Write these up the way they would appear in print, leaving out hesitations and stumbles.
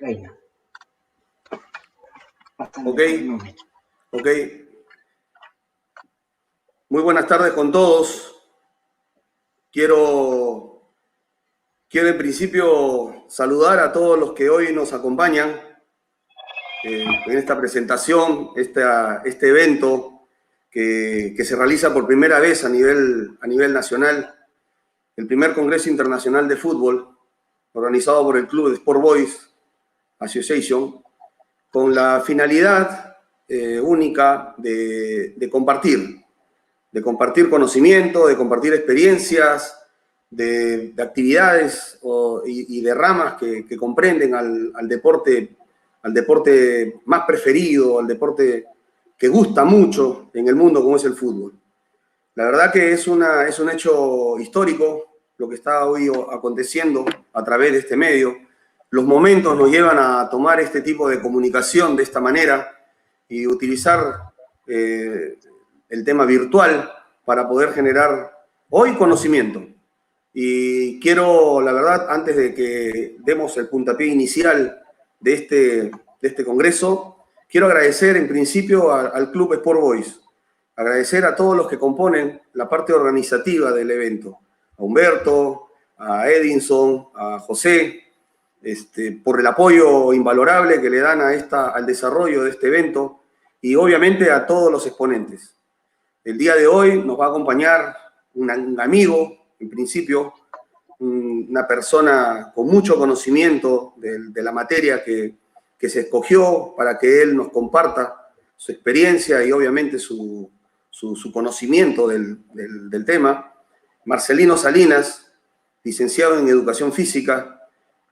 Reina. Ok. Muy buenas tardes con todos. Quiero en principio saludar a todos los que hoy nos acompañan en esta presentación, este evento que se realiza por primera vez a nivel nacional, el primer Congreso Internacional de Fútbol, organizado por el Club de Sport Boys Association, con la finalidad única de compartir conocimiento, de compartir experiencias, de actividades y de ramas que comprenden al deporte más preferido, al deporte que gusta mucho en el mundo como es el fútbol. La verdad que es un hecho histórico lo que está hoy aconteciendo a través de este medio. Los momentos nos llevan a tomar este tipo de comunicación de esta manera y utilizar el tema virtual para poder generar hoy conocimiento. Y quiero, la verdad, antes de que demos el puntapié inicial de este congreso, quiero agradecer en principio al Club Sport Boys, agradecer a todos los que componen la parte organizativa del evento, a Humberto, a Edinson, a José, por el apoyo invalorable que le dan al desarrollo de este evento y obviamente a todos los exponentes. El día de hoy nos va a acompañar un amigo, en principio, una persona con mucho conocimiento de la materia que se escogió para que él nos comparta su experiencia y obviamente su conocimiento del tema. Marcelino Salinas, licenciado en Educación Física,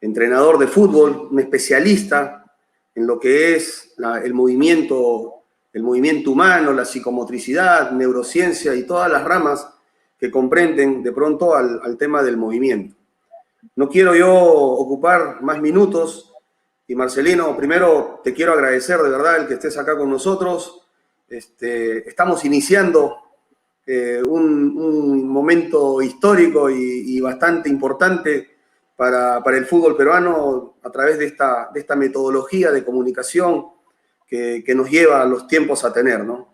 entrenador de fútbol, un especialista en lo que es el movimiento humano, la psicomotricidad, neurociencia y todas las ramas que comprenden de pronto al tema del movimiento. No quiero yo ocupar más minutos y Marcelino, primero te quiero agradecer de verdad el que estés acá con nosotros. Estamos iniciando un momento histórico y bastante importante para el fútbol peruano a través de esta metodología de comunicación que nos lleva a los tiempos a tener, ¿no?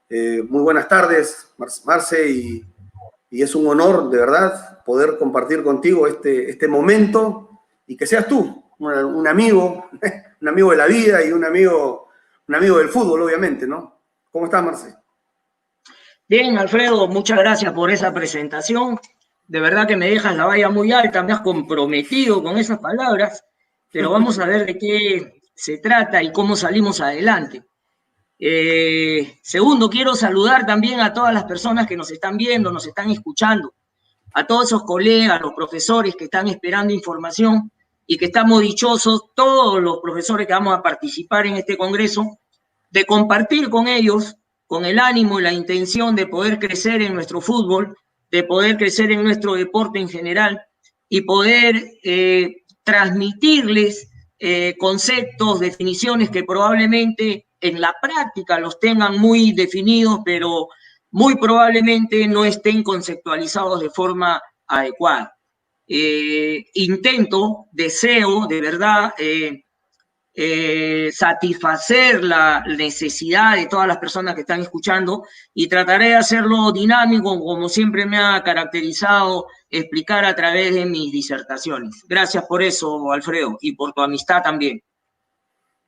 Muy buenas tardes, Marce, y es un honor, de verdad, poder compartir contigo este momento y que seas tú, un amigo de la vida y un amigo del fútbol, obviamente, ¿no? ¿Cómo estás, Marce? Bien, Alfredo, muchas gracias por esa presentación. De verdad que me dejas la valla muy alta, me has comprometido con esas palabras, pero vamos a ver de qué se trata y cómo salimos adelante. Segundo, quiero saludar también a todas las personas que nos están viendo, nos están escuchando, a todos esos colegas, los profesores que están esperando información y que estamos dichosos, todos los profesores que vamos a participar en este congreso, de compartir con ellos, con el ánimo y la intención de poder crecer en nuestro fútbol, de poder crecer en nuestro deporte en general y poder transmitirles conceptos, definiciones que probablemente en la práctica los tengan muy definidos, pero muy probablemente no estén conceptualizados de forma adecuada. Deseo de verdad satisfacer la necesidad de todas las personas que están escuchando y trataré de hacerlo dinámico, como siempre me ha caracterizado explicar a través de mis disertaciones. Gracias por eso, Alfredo, y por tu amistad también.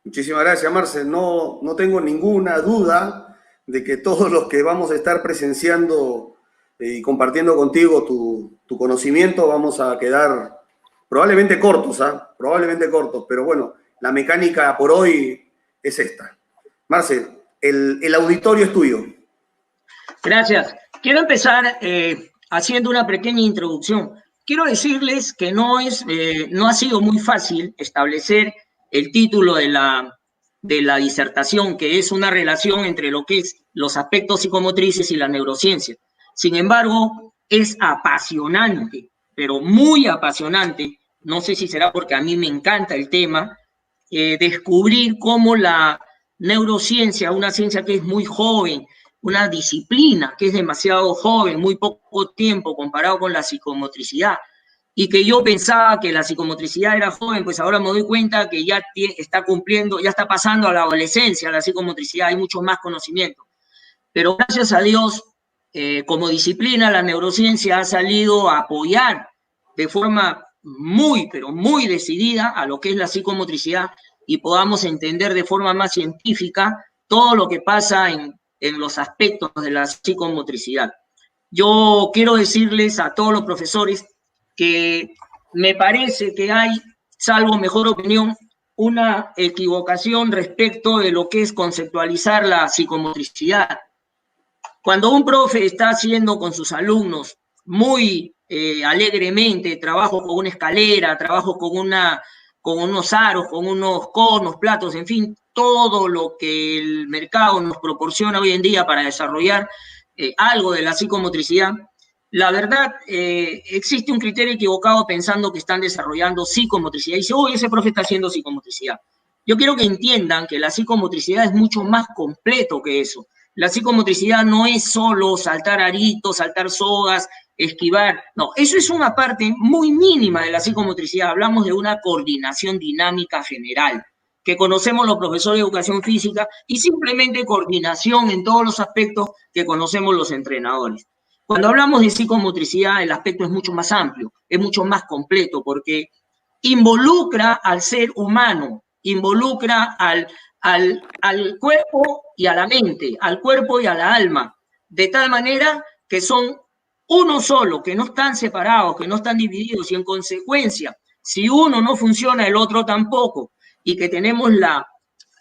Muchísimas gracias, Marce. No tengo ninguna duda de que todos los que vamos a estar presenciando y compartiendo contigo tu conocimiento vamos a quedar probablemente cortos, probablemente cortos, pero bueno, la mecánica por hoy es esta. Marce, el auditorio es tuyo. Gracias. Quiero empezar haciendo una pequeña introducción. Quiero decirles que no ha sido muy fácil establecer el título de la disertación, que es una relación entre lo que es los aspectos psicomotrices y la neurociencia. Sin embargo, es apasionante, pero muy apasionante. No sé si será porque a mí me encanta el tema, descubrir cómo la neurociencia, una ciencia que es muy joven, una disciplina que es demasiado joven, muy poco tiempo comparado con la psicomotricidad, y que yo pensaba que la psicomotricidad era joven, pues ahora me doy cuenta que ya está cumpliendo, ya está pasando a la adolescencia la psicomotricidad, hay mucho más conocimiento. Pero gracias a Dios, como disciplina, la neurociencia ha salido a apoyar de forma muy, pero muy decidida a lo que es la psicomotricidad y podamos entender de forma más científica todo lo que pasa en los aspectos de la psicomotricidad. Yo quiero decirles a todos los profesores que me parece que hay, salvo mejor opinión, una equivocación respecto de lo que es conceptualizar la psicomotricidad. Cuando un profe está haciendo con sus alumnos muy alegremente, trabajo con una escalera, trabajo con unos aros, con unos conos, platos, en fin, todo lo que el mercado nos proporciona hoy en día para desarrollar algo de la psicomotricidad, la verdad, existe un criterio equivocado pensando que están desarrollando psicomotricidad. Y dice, uy, ese profe está haciendo psicomotricidad. Yo quiero que entiendan que la psicomotricidad es mucho más completo que eso. La psicomotricidad no es solo saltar aritos, saltar sogas, esquivar. No, eso es una parte muy mínima de la psicomotricidad. Hablamos de una coordinación dinámica general, que conocemos los profesores de educación física, y simplemente coordinación en todos los aspectos que conocemos los entrenadores. Cuando hablamos de psicomotricidad, el aspecto es mucho más amplio, es mucho más completo, porque involucra al ser humano, involucra al cuerpo y a la mente, al cuerpo y a la alma, de tal manera que son uno solo, que no están separados, que no están divididos, y en consecuencia, si uno no funciona, el otro tampoco, y que tenemos la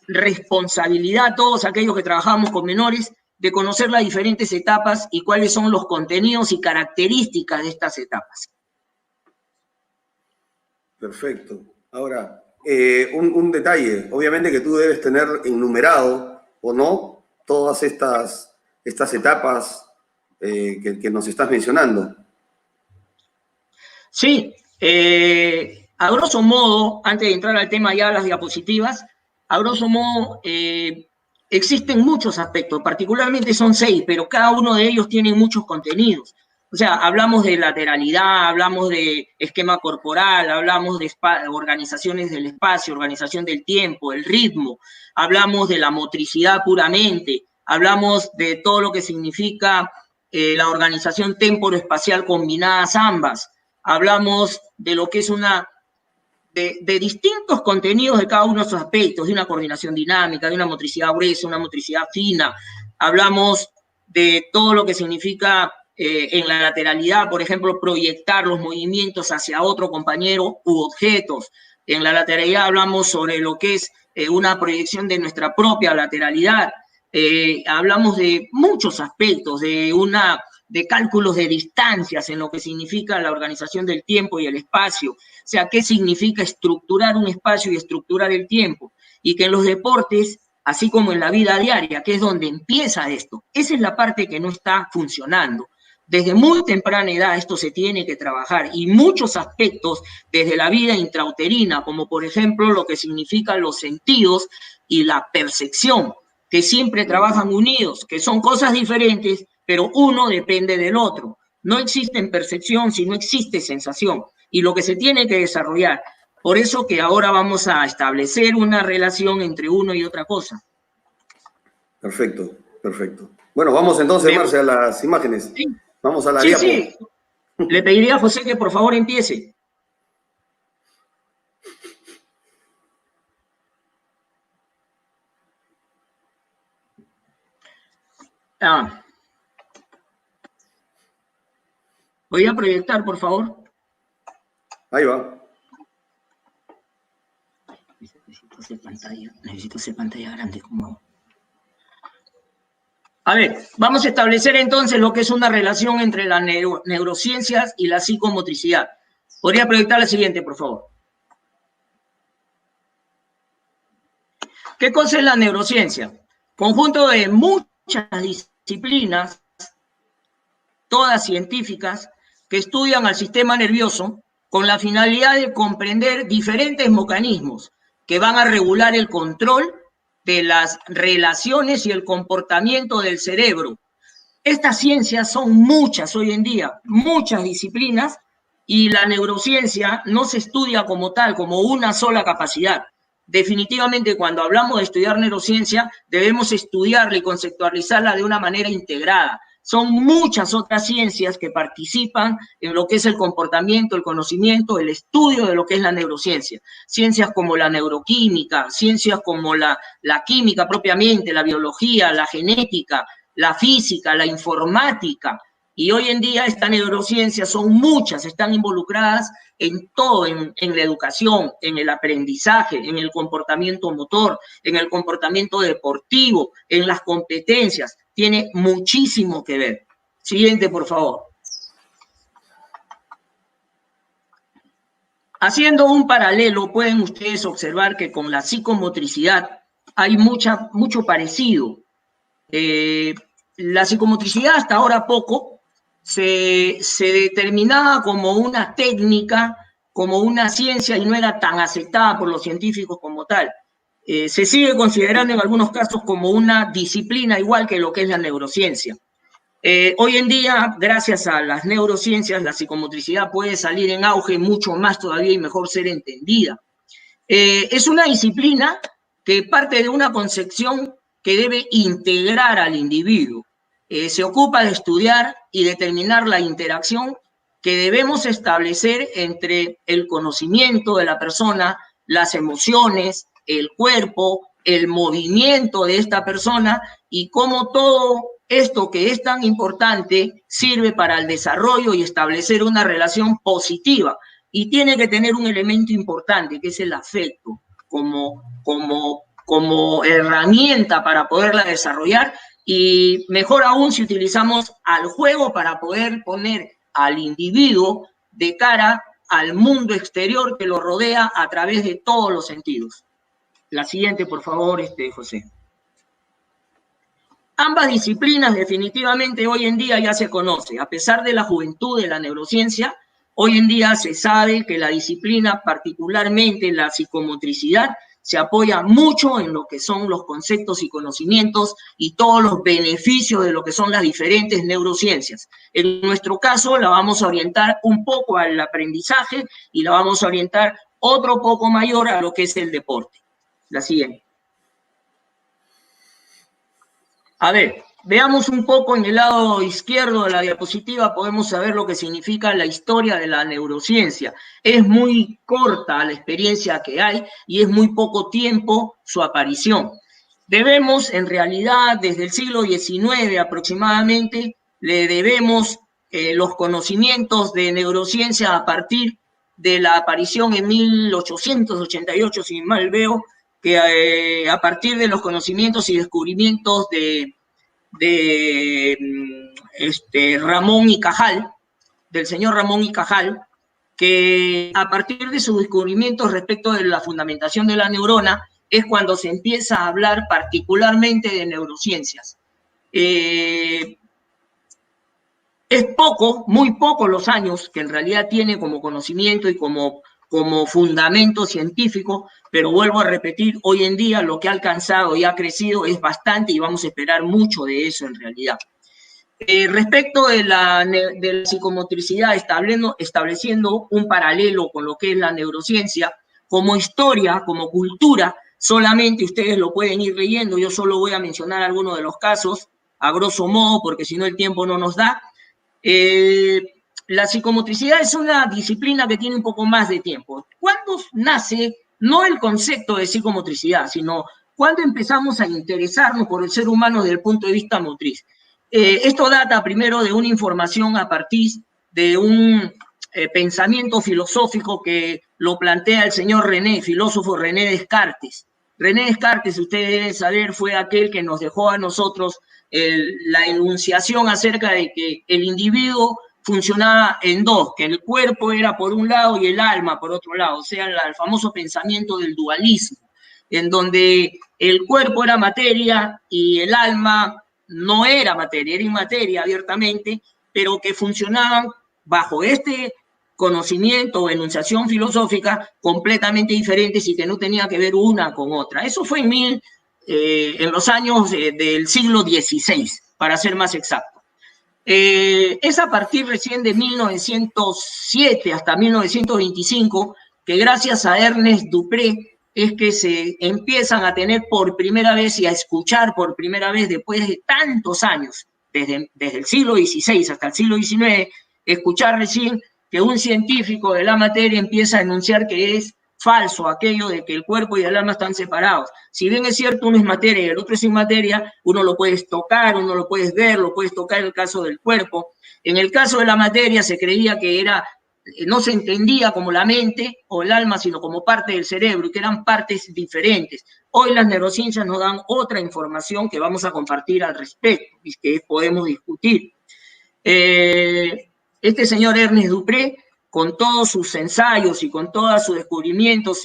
responsabilidad, todos aquellos que trabajamos con menores, de conocer las diferentes etapas y cuáles son los contenidos y características de estas etapas. Perfecto. Ahora, un detalle, obviamente que tú debes tener enumerado, ¿o no?, todas estas etapas que nos estás mencionando. Sí, a grosso modo, antes de entrar al tema ya las diapositivas, a grosso modo existen muchos aspectos, particularmente son 6, pero cada uno de ellos tiene muchos contenidos. O sea, hablamos de lateralidad, hablamos de esquema corporal, hablamos de organizaciones del espacio, organización del tiempo, el ritmo, hablamos de la motricidad puramente, hablamos de todo lo que significa la organización temporoespacial combinadas ambas, hablamos de lo que es de distintos contenidos de cada uno de esos aspectos, de una coordinación dinámica, de una motricidad gruesa, una motricidad fina, hablamos de todo lo que significa en la lateralidad, por ejemplo, proyectar los movimientos hacia otro compañero u objetos. En la lateralidad hablamos sobre lo que es una proyección de nuestra propia lateralidad. Hablamos de muchos aspectos, de cálculos de distancias en lo que significa la organización del tiempo y el espacio. O sea, qué significa estructurar un espacio y estructurar el tiempo. Y que en los deportes, así como en la vida diaria, que es donde empieza esto, esa es la parte que no está funcionando. Desde muy temprana edad esto se tiene que trabajar, y muchos aspectos desde la vida intrauterina, como por ejemplo lo que significan los sentidos y la percepción, que siempre trabajan unidos, que son cosas diferentes, pero uno depende del otro. No existe percepción si no existe sensación, y lo que se tiene que desarrollar. Por eso que ahora vamos a establecer una relación entre uno y otra cosa. Perfecto, perfecto. Bueno, vamos entonces, Marce, a las imágenes. Sí. Vamos a la diapo. Sí. Le pediría a José que por favor empiece. Voy a proyectar, por favor. Ahí va. Necesito hacer pantalla grande. A ver, vamos a establecer entonces lo que es una relación entre las neurociencias y la psicomotricidad. ¿Podría proyectar la siguiente, por favor? ¿Qué cosa es la neurociencia? Conjunto de muchas disciplinas, todas científicas, que estudian al sistema nervioso con la finalidad de comprender diferentes mecanismos que van a regular el control de las relaciones y el comportamiento del cerebro. Estas ciencias son muchas hoy en día, muchas disciplinas Y la neurociencia no se estudia como tal, como una sola capacidad. Definitivamente, cuando hablamos de estudiar neurociencia, debemos estudiarla y conceptualizarla de una manera integrada. Son muchas otras ciencias que participan en lo que es el comportamiento, el conocimiento, el estudio de lo que es la neurociencia. Ciencias como la neuroquímica, ciencias como la química propiamente, la biología, la genética, la física, la informática. Y hoy en día estas neurociencias son muchas, están involucradas en todo, en la educación, en el aprendizaje, en el comportamiento motor, en el comportamiento deportivo, en las competencias. Tiene muchísimo que ver. Siguiente, por favor. Haciendo un paralelo, pueden ustedes observar que con la psicomotricidad hay mucho parecido. La psicomotricidad hasta ahora poco se determinaba como una técnica, como una ciencia y no era tan aceptada por los científicos como tal. Se sigue considerando en algunos casos como una disciplina igual que lo que es la neurociencia. Hoy en día, gracias a las neurociencias, la psicomotricidad puede salir en auge mucho más todavía y mejor ser entendida. Es una disciplina que parte de una concepción que debe integrar al individuo. Se ocupa de estudiar y determinar la interacción que debemos establecer entre el conocimiento de la persona, las emociones, el cuerpo, el movimiento de esta persona y cómo todo esto que es tan importante sirve para el desarrollo y establecer una relación positiva. Y tiene que tener un elemento importante, que es el afecto, como herramienta para poderla desarrollar. Y mejor aún si utilizamos al juego para poder poner al individuo de cara al mundo exterior que lo rodea a través de todos los sentidos. La siguiente, por favor, José. Ambas disciplinas definitivamente hoy en día ya se conocen. A pesar de la juventud de la neurociencia, hoy en día se sabe que la disciplina, particularmente la psicomotricidad, se apoya mucho en lo que son los conceptos y conocimientos y todos los beneficios de lo que son las diferentes neurociencias. En nuestro caso, la vamos a orientar un poco al aprendizaje y la vamos a orientar otro poco mayor a lo que es el deporte. La siguiente. A ver, veamos un poco en el lado izquierdo de la diapositiva, podemos saber lo que significa la historia de la neurociencia. Es muy corta la experiencia que hay y es muy poco tiempo su aparición. Debemos, en realidad, desde el siglo XIX aproximadamente, le debemos los conocimientos de neurociencia a partir de la aparición en 1888, si mal veo, que a partir de los conocimientos y descubrimientos de Ramón y Cajal, del señor Ramón y Cajal, que a partir de sus descubrimientos respecto de la fundamentación de la neurona, es cuando se empieza a hablar particularmente de neurociencias. Es poco, muy poco los años que en realidad tiene como conocimiento y como fundamento científico, pero vuelvo a repetir, hoy en día lo que ha alcanzado y ha crecido es bastante y vamos a esperar mucho de eso en realidad. Respecto de la psicomotricidad, estableciendo un paralelo con lo que es la neurociencia, como historia, como cultura, solamente ustedes lo pueden ir leyendo, yo solo voy a mencionar algunos de los casos, a grosso modo, porque si no el tiempo no nos da. La psicomotricidad es una disciplina que tiene un poco más de tiempo. ¿Cuándo nace, no el concepto de psicomotricidad, sino cuándo empezamos a interesarnos por el ser humano desde el punto de vista motriz? Esto data primero de una información a partir de un pensamiento filosófico que lo plantea el señor filósofo René Descartes. René Descartes, ustedes deben saber, fue aquel que nos dejó a nosotros la enunciación acerca de que el individuo funcionaba en dos, que el cuerpo era por un lado y el alma por otro lado, o sea, el famoso pensamiento del dualismo, en donde el cuerpo era materia y el alma no era materia, era inmateria abiertamente, pero que funcionaban bajo este conocimiento o enunciación filosófica completamente diferentes y que no tenía que ver una con otra. Eso fue en los años del siglo XVI, para ser más exacto. Es a partir recién de 1907 hasta 1925 que gracias a Ernest Dupré es que se empiezan a tener por primera vez y a escuchar por primera vez después de tantos años, desde el siglo XVI hasta el siglo XIX, escuchar recién que un científico de la materia empieza a enunciar que es falso aquello de que el cuerpo y el alma están separados. Si bien es cierto, uno es materia y el otro es inmateria, uno lo puedes tocar, uno lo puedes ver, lo puedes tocar en el caso del cuerpo. En el caso de la materia se creía que no se entendía como la mente o el alma, sino como parte del cerebro y que eran partes diferentes. Hoy las neurociencias nos dan otra información que vamos a compartir al respecto y que podemos discutir. Este señor Ernest Dupré, con todos sus ensayos y con todos sus descubrimientos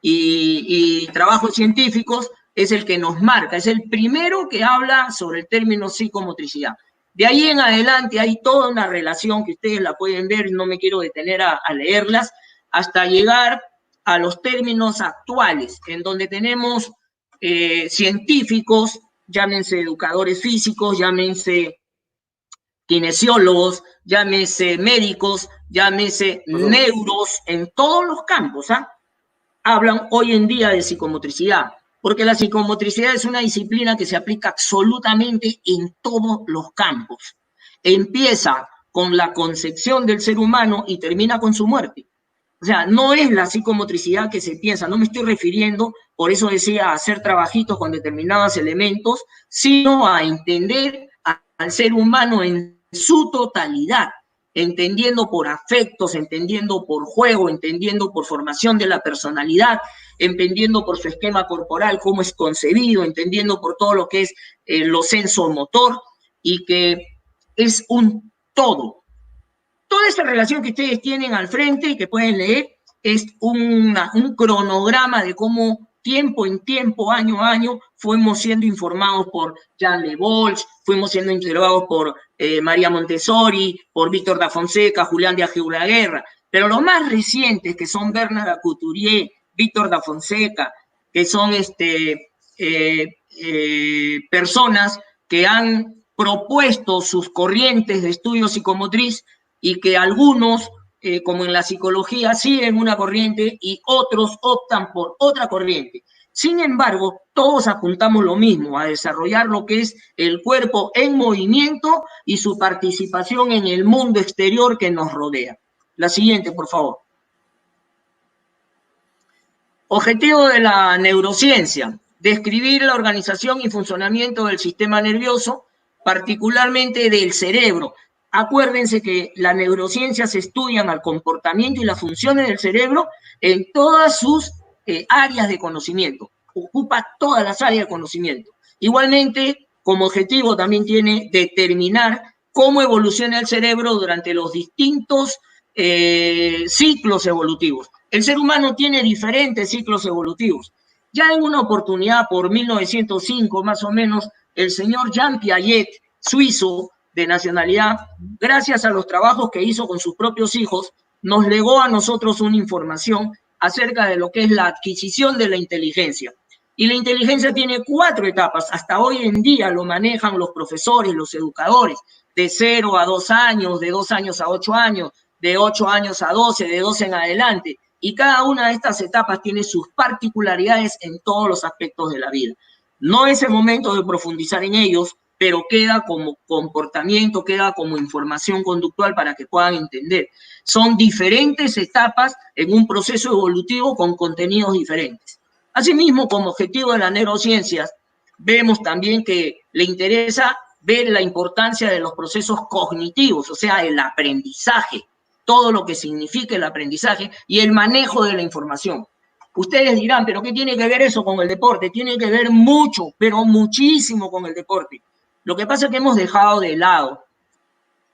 y trabajos científicos, es el que nos marca, es el primero que habla sobre el término psicomotricidad. De ahí en adelante hay toda una relación que ustedes la pueden ver, no me quiero detener a leerlas, hasta llegar a los términos actuales, en donde tenemos científicos, llámense educadores físicos, llámense kinesiólogos, llámese médicos, llámese neuros, en todos los campos, hablan hoy en día de psicomotricidad, porque la psicomotricidad es una disciplina que se aplica absolutamente en todos los campos. Empieza con la concepción del ser humano y termina con su muerte. O sea, no es la psicomotricidad que se piensa, no me estoy refiriendo, por eso decía, a hacer trabajitos con determinados elementos, sino a entender al ser humano en su totalidad, entendiendo por afectos, entendiendo por juego, entendiendo por formación de la personalidad, entendiendo por su esquema corporal, cómo es concebido, entendiendo por todo lo que es lo sensomotor, y que es un todo. Toda esta relación que ustedes tienen al frente y que pueden leer es un cronograma de cómo tiempo en tiempo, año a año, fuimos siendo informados por Jean Le Bolch, fuimos siendo informados por María Montessori, por Víctor da Fonseca, Julián de Ajeuraguerra, pero los más recientes, que son Bernard Couturier, Víctor da Fonseca, que son personas que han propuesto sus corrientes de estudio psicomotriz y que algunos, como en la psicología, siguen una corriente y otros optan por otra corriente. Sin embargo, todos apuntamos lo mismo, a desarrollar lo que es el cuerpo en movimiento y su participación en el mundo exterior que nos rodea. La siguiente, por favor. Objetivo de la neurociencia: describir la organización y funcionamiento del sistema nervioso, particularmente del cerebro. Acuérdense que las neurociencias estudian el comportamiento y las funciones del cerebro en todas sus áreas de conocimiento. Ocupa todas las áreas de conocimiento. Igualmente, como objetivo también tiene determinar cómo evoluciona el cerebro durante los distintos ciclos evolutivos. El ser humano tiene diferentes ciclos evolutivos. Ya en una oportunidad, por 1905 más o menos, el señor Jean Piaget, suizo, de nacionalidad, gracias a los trabajos que hizo con sus propios hijos, nos legó a nosotros una información acerca de lo que es la adquisición de la inteligencia. Y la inteligencia tiene 4 etapas. Hasta hoy en día lo manejan los profesores, los educadores, de 0 a 2 años, de 2 años a 8 años, de 8 años a 12, de 12 en adelante. Y cada una de estas etapas tiene sus particularidades en todos los aspectos de la vida. No es el momento de profundizar en ellos, pero queda como comportamiento, queda como información conductual para que puedan entender. Son diferentes etapas en un proceso evolutivo con contenidos diferentes. Asimismo, como objetivo de las neurociencias, vemos también que le interesa ver la importancia de los procesos cognitivos, o sea, el aprendizaje, todo lo que significa el aprendizaje y el manejo de la información. Ustedes dirán, ¿pero qué tiene que ver eso con el deporte? Tiene que ver mucho, pero muchísimo con el deporte. Lo que pasa es que hemos dejado de lado,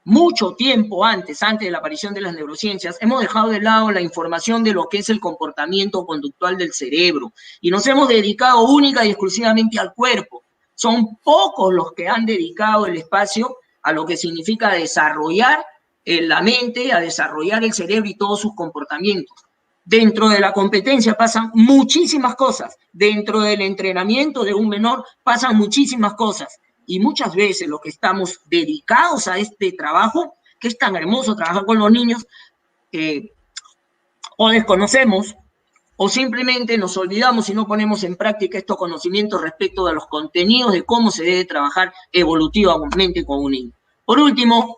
mucho tiempo antes de la aparición de las neurociencias, hemos dejado de lado la información de lo que es el comportamiento conductual del cerebro y nos hemos dedicado única y exclusivamente al cuerpo. Son pocos los que han dedicado el espacio a lo que significa desarrollar la mente, a desarrollar el cerebro y todos sus comportamientos. Dentro de la competencia pasan muchísimas cosas, dentro del entrenamiento de un menor pasan muchísimas cosas. y muchas veces los que estamos dedicados a este trabajo, que es tan hermoso trabajar con los niños, o desconocemos, o simplemente nos olvidamos y no ponemos en práctica estos conocimientos respecto de los contenidos de cómo se debe trabajar evolutivamente con un niño. Por último,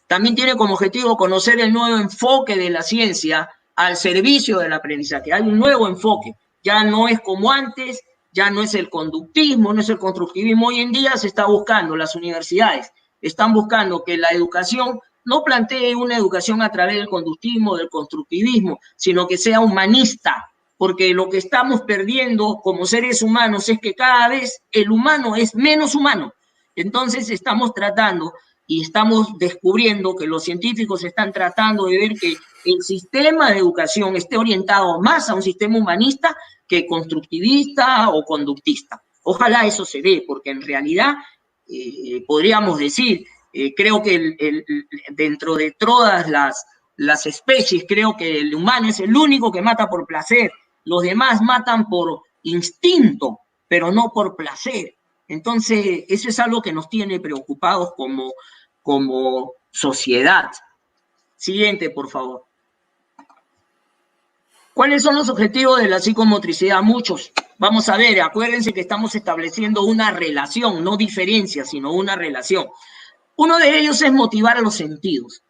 también tiene como objetivo conocer el nuevo enfoque de la ciencia al servicio del aprendizaje. Hay un nuevo enfoque, ya no es como antes, ya no es el conductismo, no es el constructivismo. Hoy en día se está buscando, las universidades están buscando que la educación no plantee una educación a través del conductismo, del constructivismo, sino que sea humanista, porque lo que estamos perdiendo como seres humanos es que cada vez el humano es menos humano. Entonces estamos tratando y estamos descubriendo que los científicos están tratando de ver que el sistema de educación esté orientado más a un sistema humanista que constructivista o conductista. Ojalá eso se dé, porque en realidad podríamos decir, creo que dentro de todas las especies, creo que el humano es el único que mata por placer. Los demás matan por instinto, pero no por placer. Entonces, eso es algo que nos tiene preocupados como sociedad. Siguiente, por favor. ¿Cuáles son los objetivos de la psicomotricidad? Muchos. Vamos a ver, acuérdense que estamos estableciendo una relación, no diferencia, sino una relación. Uno de ellos es motivar a los sentidos.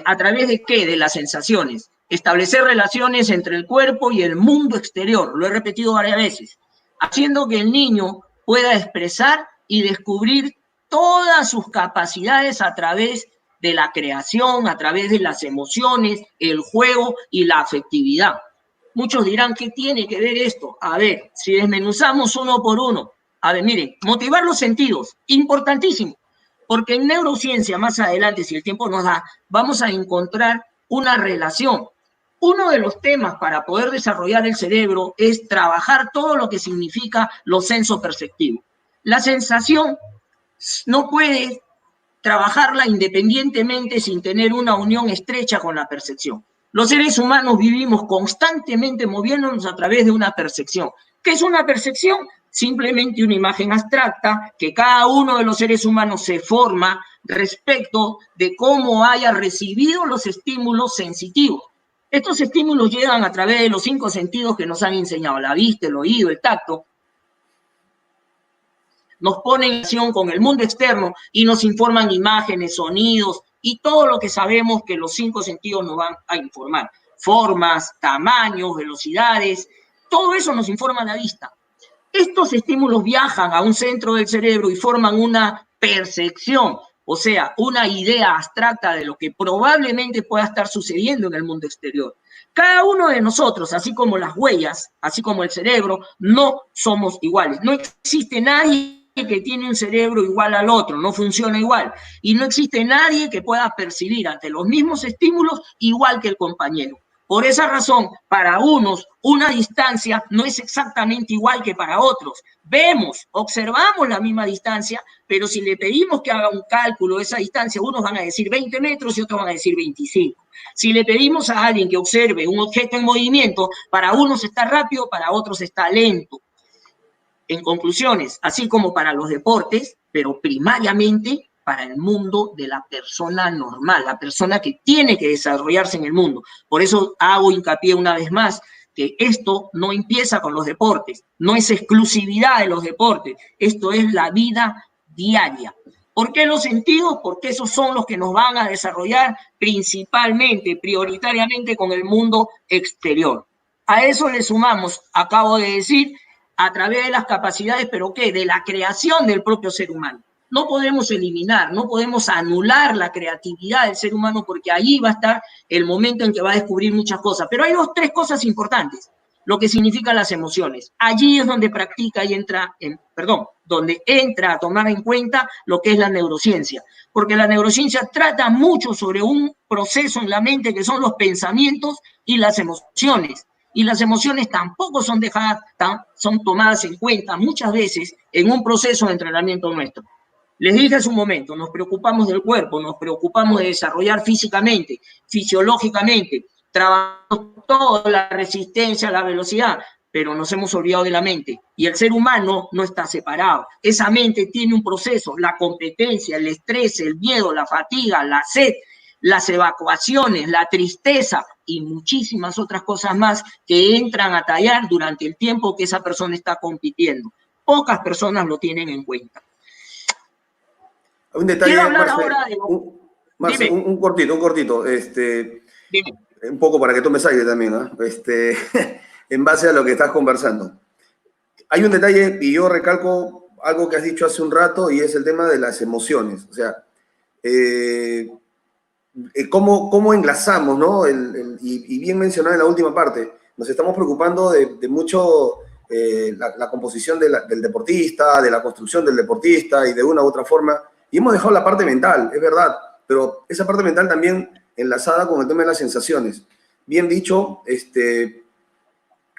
¿A través de qué? De las sensaciones. Establecer relaciones entre el cuerpo y el mundo exterior, lo he repetido varias veces, haciendo que el niño pueda expresar y descubrir todas sus capacidades a través de la creación, a través de las emociones, el juego y la afectividad. Muchos dirán, ¿qué tiene que ver esto? A ver, si desmenuzamos uno por uno, a ver, miren, motivar los sentidos, importantísimo, porque en neurociencia, más adelante, si el tiempo nos da, vamos a encontrar una relación. Uno de los temas para poder desarrollar el cerebro es trabajar todo lo que significa los sensos perceptivos. La sensación no puede trabajarla independientemente sin tener una unión estrecha con la percepción. Los seres humanos vivimos constantemente moviéndonos a través de una percepción. ¿Qué es una percepción? Simplemente una imagen abstracta que cada uno de los seres humanos se forma respecto de cómo haya recibido los estímulos sensitivos. Estos estímulos llegan a través de los 5 sentidos que nos han enseñado, la vista, el oído, el tacto. Nos ponen en acción con el mundo externo y nos informan imágenes, sonidos y todo lo que sabemos que los 5 sentidos nos van a informar. Formas, tamaños, velocidades, todo eso nos informa la vista. Estos estímulos viajan a un centro del cerebro y forman una percepción, o sea, una idea abstracta de lo que probablemente pueda estar sucediendo en el mundo exterior. Cada uno de nosotros, así como las huellas, así como el cerebro, no somos iguales. No existe nadie que tiene un cerebro igual al otro, no funciona igual. Y no existe nadie que pueda percibir ante los mismos estímulos igual que el compañero. Por esa razón, para unos, una distancia no es exactamente igual que para otros. Vemos, observamos la misma distancia, pero si le pedimos que haga un cálculo de esa distancia, unos van a decir 20 metros y otros van a decir 25. Si le pedimos a alguien que observe un objeto en movimiento, para unos está rápido, para otros está lento. En conclusiones, así como para los deportes, pero primariamente para el mundo de la persona normal, la persona que tiene que desarrollarse en el mundo. Por eso hago hincapié una vez más que esto no empieza con los deportes, no es exclusividad de los deportes, esto es la vida diaria. ¿Por qué los sentidos? Porque esos son los que nos van a desarrollar principalmente, prioritariamente con el mundo exterior. A eso le sumamos, acabo de decir, a través de las capacidades, pero ¿qué? De la creación del propio ser humano. No podemos eliminar, no podemos anular la creatividad del ser humano porque ahí va a estar el momento en que va a descubrir muchas cosas. Pero hay 3 cosas importantes, lo que significan las emociones. Allí es donde practica y donde entra a tomar en cuenta lo que es la neurociencia. Porque la neurociencia trata mucho sobre un proceso en la mente que son los pensamientos y las emociones. Y las emociones tampoco son tomadas en cuenta muchas veces en un proceso de entrenamiento nuestro. Les dije hace un momento, nos preocupamos del cuerpo, nos preocupamos de desarrollar físicamente, fisiológicamente, trabajamos toda la resistencia, la velocidad, pero nos hemos olvidado de la mente. Y el ser humano no está separado. Esa mente tiene un proceso, la competencia, el estrés, el miedo, la fatiga, la sed, las evacuaciones, la tristeza y muchísimas otras cosas más que entran a tallar durante el tiempo que esa persona está compitiendo. Pocas personas lo tienen en cuenta. Un detalle, Quiero hablar Marce, ahora de... Marce, un cortito. Dime. Un poco para que tomes aire también, ¿no? En base a lo que estás conversando. Hay un detalle, y yo recalco algo que has dicho hace un rato, y es el tema de las emociones. O sea, cómo enlazamos, ¿no? Y bien mencionado en la última parte, nos estamos preocupando de mucho la composición del deportista, de la construcción del deportista, y de una u otra forma, y hemos dejado la parte mental, es verdad, pero esa parte mental también enlazada con el tema de las sensaciones. Bien dicho,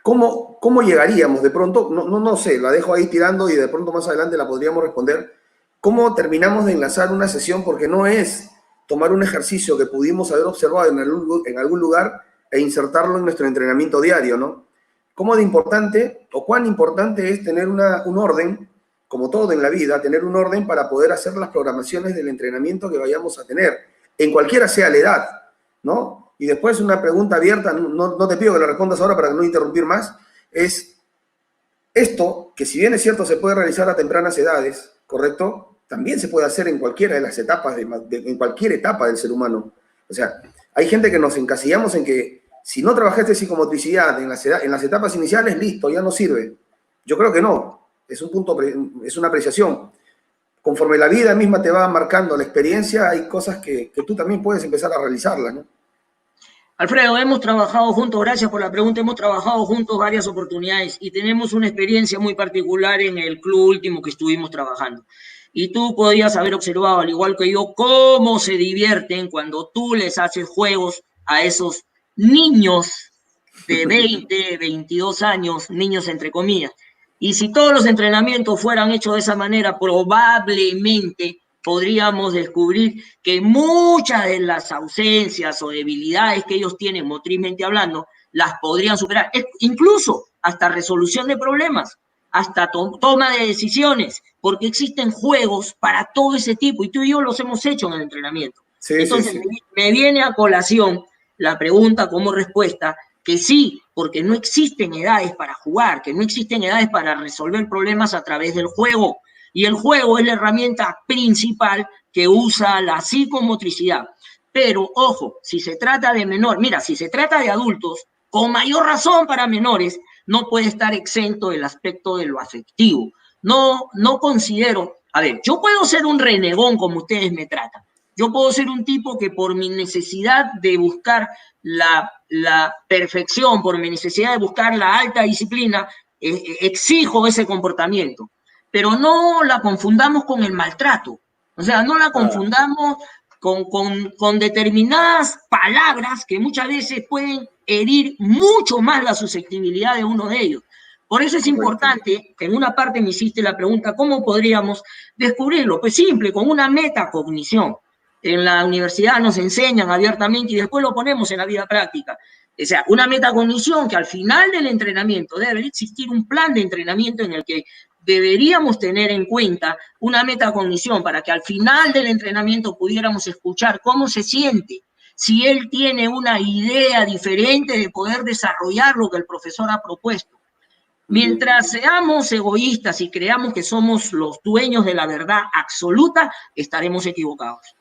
¿cómo llegaríamos de pronto? No sé, la dejo ahí tirando y de pronto más adelante la podríamos responder. ¿Cómo terminamos de enlazar una sesión? Porque no es tomar un ejercicio que pudimos haber observado en algún lugar e insertarlo en nuestro entrenamiento diario, ¿no? ¿Cómo de importante o cuán importante es tener un orden, como todo en la vida, tener un orden para poder hacer las programaciones del entrenamiento que vayamos a tener, en cualquiera sea la edad, ¿no? Y después una pregunta abierta, no te pido que la respondas ahora para no interrumpir más, es esto, que si bien es cierto se puede realizar a tempranas edades, ¿correcto? También se puede hacer en cualquiera de las etapas, en cualquier etapa del ser humano. O sea, hay gente que nos encasillamos en que si no trabajaste psicomotricidad en las etapas iniciales, listo, ya no sirve. Yo creo que no, es una apreciación. Conforme la vida misma te va marcando la experiencia, hay cosas que tú también puedes empezar a realizarlas, ¿no? Alfredo, hemos trabajado juntos, gracias por la pregunta, hemos trabajado juntos varias oportunidades y tenemos una experiencia muy particular en el club último que estuvimos trabajando. Y tú podías haber observado, al igual que yo, cómo se divierten cuando tú les haces juegos a esos niños de 20, 22 años, niños entre comillas. Y si todos los entrenamientos fueran hechos de esa manera, probablemente podríamos descubrir que muchas de las ausencias o debilidades que ellos tienen motrizmente hablando, las podrían superar. Incluso hasta resolución de problemas, hasta toma de decisiones, porque existen juegos para todo ese tipo, y tú y yo los hemos hecho en el entrenamiento. Sí, entonces, sí. Me viene a colación la pregunta como respuesta, que sí, porque no existen edades para jugar, que no existen edades para resolver problemas a través del juego. Y el juego es la herramienta principal que usa la psicomotricidad. Pero, ojo, si se trata de menor, mira, si se trata de adultos, con mayor razón para menores, no puede estar exento del aspecto de lo afectivo. No considero, a ver, yo puedo ser un renegón como ustedes me tratan. Yo puedo ser un tipo que por mi necesidad de buscar la perfección, por mi necesidad de buscar la alta disciplina, exijo ese comportamiento. Pero no la confundamos con el maltrato. O sea, no la confundamos con determinadas palabras que muchas veces pueden herir mucho más la susceptibilidad de uno de ellos. Por eso es importante, que en una parte me hiciste la pregunta, ¿cómo podríamos descubrirlo? Pues simple, con una metacognición. En la universidad nos enseñan abiertamente y después lo ponemos en la vida práctica. O sea, una metacognición que al final del entrenamiento debe existir un plan de entrenamiento en el que deberíamos tener en cuenta una metacognición para que al final del entrenamiento pudiéramos escuchar cómo se siente, si él tiene una idea diferente de poder desarrollar lo que el profesor ha propuesto. Mientras seamos egoístas y creamos que somos los dueños de la verdad absoluta, estaremos equivocados.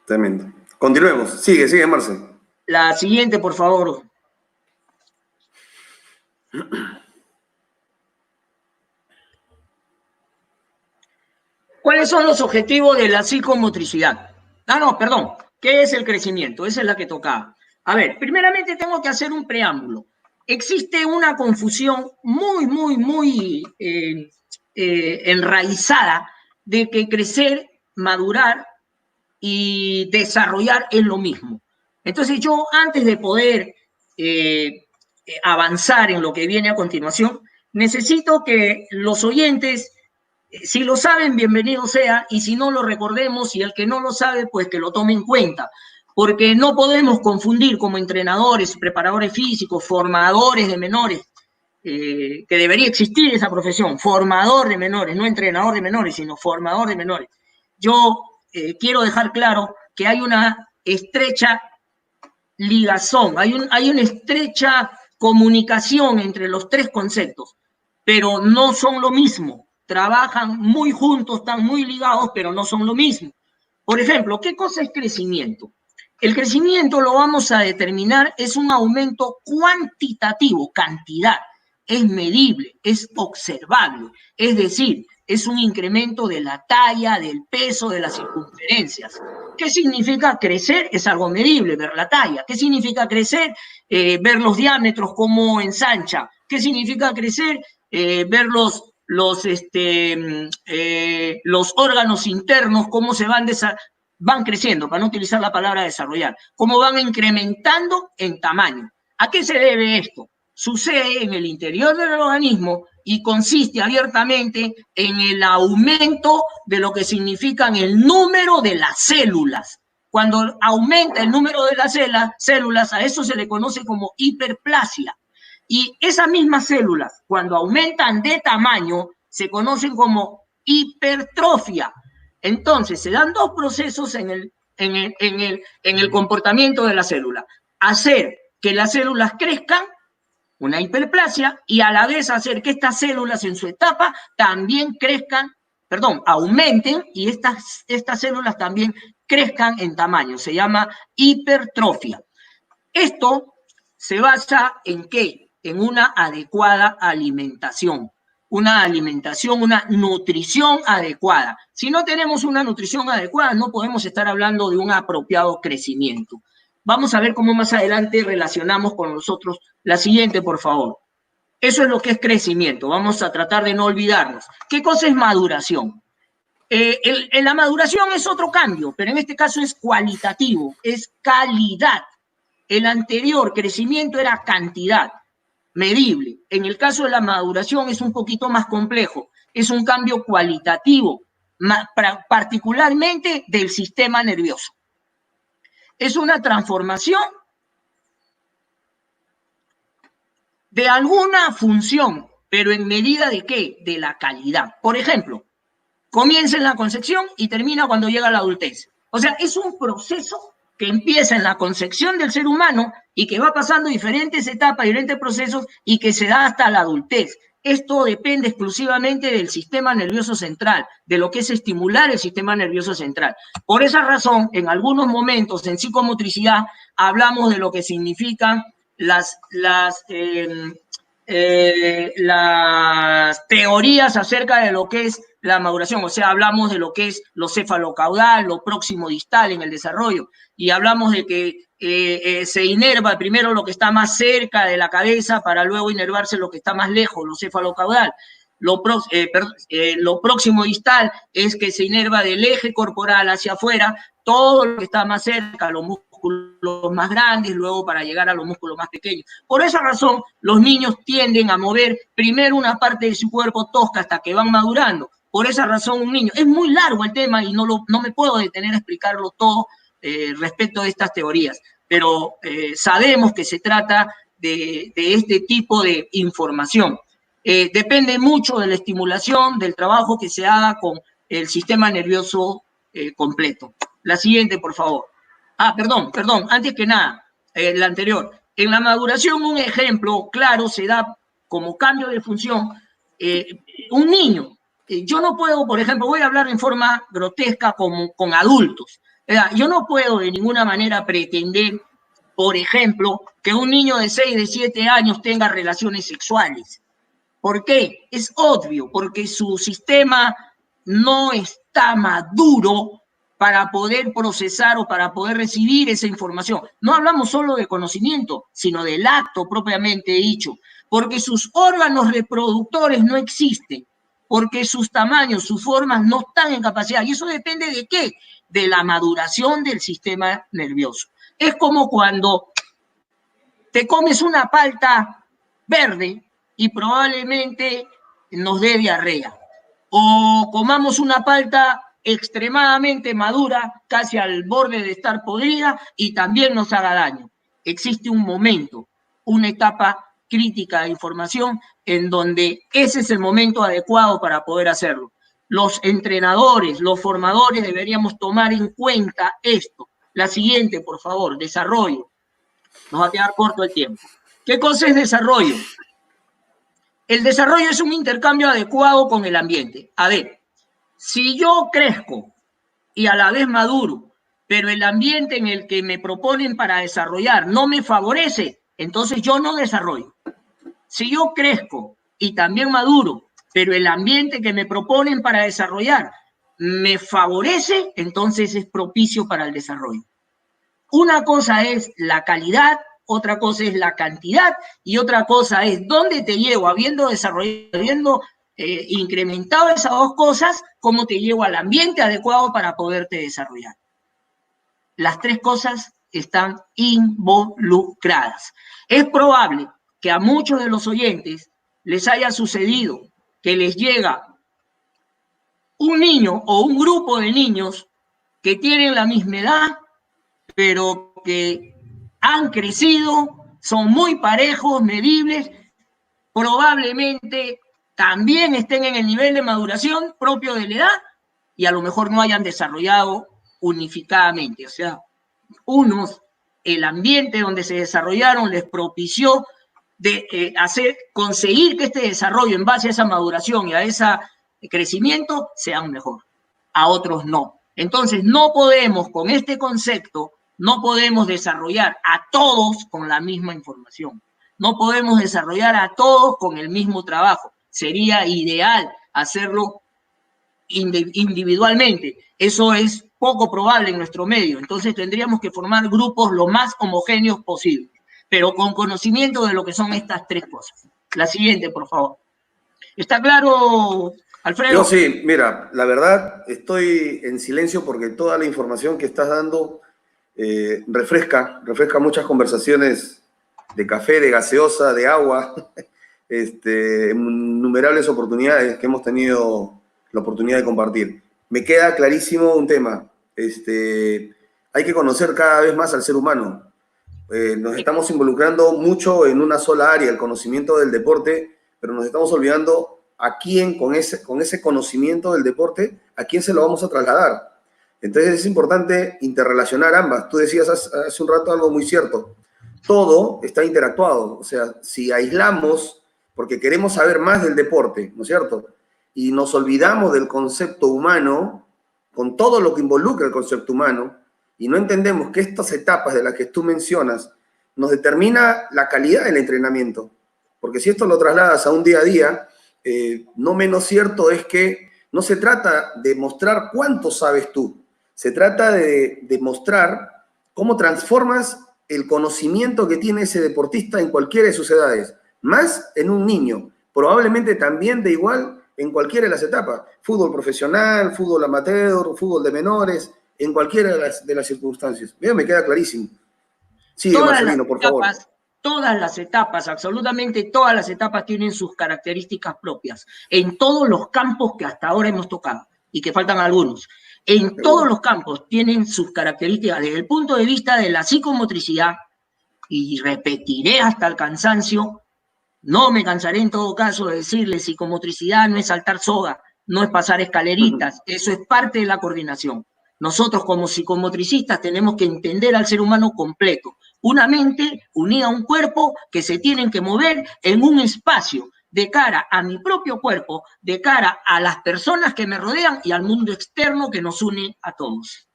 Tremendo. Continuemos. Sigue, Marce. La siguiente, por favor. ¿Cuáles son los objetivos de la psicomotricidad? Perdón. ¿Qué es el crecimiento? Esa es la que tocaba. A ver, primeramente tengo que hacer un preámbulo. Existe una confusión muy enraizada de que crecer, madurar y desarrollar es lo mismo. Entonces yo, antes de poder avanzar en lo que viene a continuación, necesito que los oyentes, si lo saben, bienvenido sea, y si no, lo recordemos, y el que no lo sabe, pues que lo tome en cuenta, porque no podemos confundir como entrenadores, preparadores físicos, formadores de menores, que debería existir esa profesión, formador de menores, no entrenador de menores, sino formador de menores. Yo quiero dejar claro que hay una estrecha ligazón, hay una estrecha comunicación entre los tres conceptos, pero no son lo mismo. Trabajan muy juntos, están muy ligados, pero no son lo mismo. Por ejemplo, ¿qué cosa es crecimiento? El crecimiento lo vamos a determinar, es un aumento cuantitativo, cantidad, es medible, es observable, es decir, es un incremento de la talla, del peso, de las circunferencias. ¿Qué significa crecer? Es algo medible, ver la talla. ¿Qué significa crecer? Ver los diámetros, cómo ensancha. ¿Qué significa crecer? Ver los órganos internos, cómo se van creciendo, para no utilizar la palabra desarrollar, cómo van incrementando en tamaño. ¿A qué se debe esto? Sucede en el interior del organismo y consiste abiertamente en el aumento de lo que significan el número de las células. Cuando aumenta el número de las células, a eso se le conoce como hiperplasia. Y esas mismas células, cuando aumentan de tamaño, se conocen como hipertrofia. Entonces, se dan dos procesos en el comportamiento de la célula. Hacer que las células crezcan, una hiperplasia, y a la vez hacer que estas células en su etapa también aumenten, y estas células también crezcan en tamaño. Se llama hipertrofia. Esto se basa en ¿qué? En una adecuada alimentación. Una nutrición adecuada. Si no tenemos una nutrición adecuada, no podemos estar hablando de un apropiado crecimiento. Vamos a ver cómo más adelante relacionamos con nosotros. La siguiente, por favor. Eso es lo que es crecimiento. Vamos a tratar de no olvidarnos. ¿Qué cosa es maduración? La maduración es otro cambio, pero en este caso es cualitativo, es calidad. El anterior crecimiento era cantidad, medible. En el caso de la maduración es un poquito más complejo. Es un cambio cualitativo, particularmente del sistema nervioso. Es una transformación de alguna función, pero en medida de ¿qué? De la calidad. Por ejemplo, comienza en la concepción y termina cuando llega a la adultez. O sea, es un proceso que empieza en la concepción del ser humano y que va pasando diferentes etapas, diferentes procesos y que se da hasta la adultez. Esto depende exclusivamente del sistema nervioso central, de lo que es estimular el sistema nervioso central. Por esa razón, en algunos momentos en psicomotricidad hablamos de lo que significan las teorías acerca de lo que es la maduración, o sea, hablamos de lo que es lo cefalocaudal, lo próximo distal en el desarrollo, y hablamos de que se inerva primero lo que está más cerca de la cabeza para luego inervarse lo que está más lejos, lo cefalocaudal. Lo próximo distal es que se inerva del eje corporal hacia afuera, todo lo que está más cerca, los músculos más grandes, luego para llegar a los músculos más pequeños. Por esa razón, los niños tienden a mover primero una parte de su cuerpo tosca hasta que van madurando. Por esa razón, un niño, es muy largo el tema y no me puedo detener a explicarlo todo respecto de estas teorías, pero sabemos que se trata de este tipo de información. Depende mucho de la estimulación, del trabajo que se haga con el sistema nervioso completo. La siguiente, por favor. Perdón, antes que nada, la anterior. En la maduración, un ejemplo claro se da como cambio de función. Un niño, yo no puedo, por ejemplo, voy a hablar en forma grotesca con adultos. Yo no puedo de ninguna manera pretender, por ejemplo, que un niño de 6, de 7 años tenga relaciones sexuales. ¿Por qué? Es obvio, porque su sistema no está maduro para poder procesar o para poder recibir esa información. No hablamos solo de conocimiento, sino del acto propiamente dicho, porque sus órganos reproductores no existen, porque sus tamaños, sus formas no están en capacidad. ¿Y eso depende de qué? De la maduración del sistema nervioso. Es como cuando te comes una palta verde y probablemente nos dé diarrea. O comamos una palta extremadamente madura, casi al borde de estar podrida y también nos haga daño. Existe un momento, una etapa crítica de información, en donde ese es el momento adecuado para poder hacerlo. Los entrenadores, los formadores deberíamos tomar en cuenta esto. La siguiente, por favor, desarrollo. Nos va a quedar corto el tiempo. ¿Qué cosa es desarrollo? El desarrollo es un intercambio adecuado con el ambiente. A ver, si yo crezco y a la vez maduro, pero el ambiente en el que me proponen para desarrollar no me favorece, entonces yo no desarrollo. Si yo crezco y también maduro, pero el ambiente que me proponen para desarrollar me favorece, entonces es propicio para el desarrollo. Una cosa es la calidad, otra cosa es la cantidad y otra cosa es dónde te llevo, habiendo desarrollado, habiendo incrementado esas dos cosas, cómo te llevo al ambiente adecuado para poderte desarrollar. Las tres cosas están involucradas. Es probable que a muchos de los oyentes les haya sucedido que les llega un niño o un grupo de niños que tienen la misma edad, pero que han crecido, son muy parejos, medibles, probablemente también estén en el nivel de maduración propio de la edad y a lo mejor no hayan desarrollado unificadamente. O sea, unos, el ambiente donde se desarrollaron les propició de conseguir que este desarrollo en base a esa maduración y a ese crecimiento sea mejor. A otros no. Entonces, no podemos, con este concepto, no podemos desarrollar a todos con la misma información. No podemos desarrollar a todos con el mismo trabajo. Sería ideal hacerlo individualmente. Eso es poco probable en nuestro medio. Entonces tendríamos que formar grupos lo más homogéneos posible, pero con conocimiento de lo que son estas tres cosas. La siguiente, por favor. ¿Está claro, Alfredo? Yo sí, mira, la verdad estoy en silencio porque toda la información que estás dando refresca muchas conversaciones de café, de gaseosa, de agua, innumerables oportunidades que hemos tenido la oportunidad de compartir. Me queda clarísimo un tema. Hay que conocer cada vez más al ser humano. Nos estamos involucrando mucho en una sola área, el conocimiento del deporte, pero nos estamos olvidando a quién, con ese conocimiento del deporte, a quién se lo vamos a trasladar. Entonces es importante interrelacionar ambas. Tú decías hace un rato algo muy cierto. Todo está interactuado. O sea, si aislamos, porque queremos saber más del deporte, ¿no es cierto?, y nos olvidamos del concepto humano, con todo lo que involucra el concepto humano, y no entendemos que estas etapas de las que tú mencionas nos determina la calidad del entrenamiento. Porque si esto lo trasladas a un día a día, no menos cierto es que no se trata de mostrar cuánto sabes tú, se trata de mostrar cómo transformas el conocimiento que tiene ese deportista en cualquiera de sus edades, más en un niño, probablemente también de igual en cualquiera de las etapas, fútbol profesional, fútbol amateur, fútbol de menores, en cualquiera de las circunstancias. Mira, me queda clarísimo. Sigue, Marcelino, por favor. Todas las etapas, absolutamente todas las etapas tienen sus características propias, en todos los campos que hasta ahora hemos tocado, y que faltan algunos. En todos los campos tienen sus características desde el punto de vista de la psicomotricidad, y repetiré hasta el cansancio, no me cansaré en todo caso de decirle, psicomotricidad no es saltar soga, no es pasar escaleritas, eso es parte de la coordinación. Nosotros como psicomotricistas tenemos que entender al ser humano completo, una mente unida a un cuerpo que se tienen que mover en un espacio de cara a mi propio cuerpo, de cara a las personas que me rodean y al mundo externo que nos une a todos.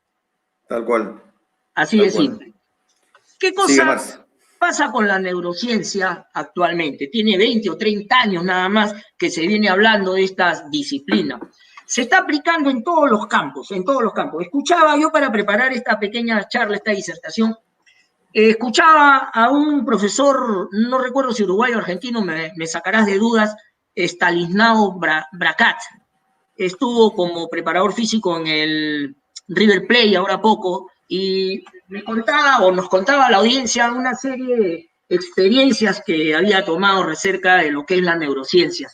Tal cual. Así de simple. ¿Qué cosa pasa con la neurociencia actualmente? Tiene 20 o 30 años nada más que se viene hablando de esta disciplina. Se está aplicando en todos los campos, en todos los campos. Escuchaba yo para preparar esta pequeña charla, esta disertación, escuchaba a un profesor, no recuerdo si uruguayo o argentino, me sacarás de dudas, Stanislao Bracat. Estuvo como preparador físico en el River Plate ahora poco, y me contaba o nos contaba a la audiencia una serie de experiencias que había tomado acerca de lo que es la neurociencia.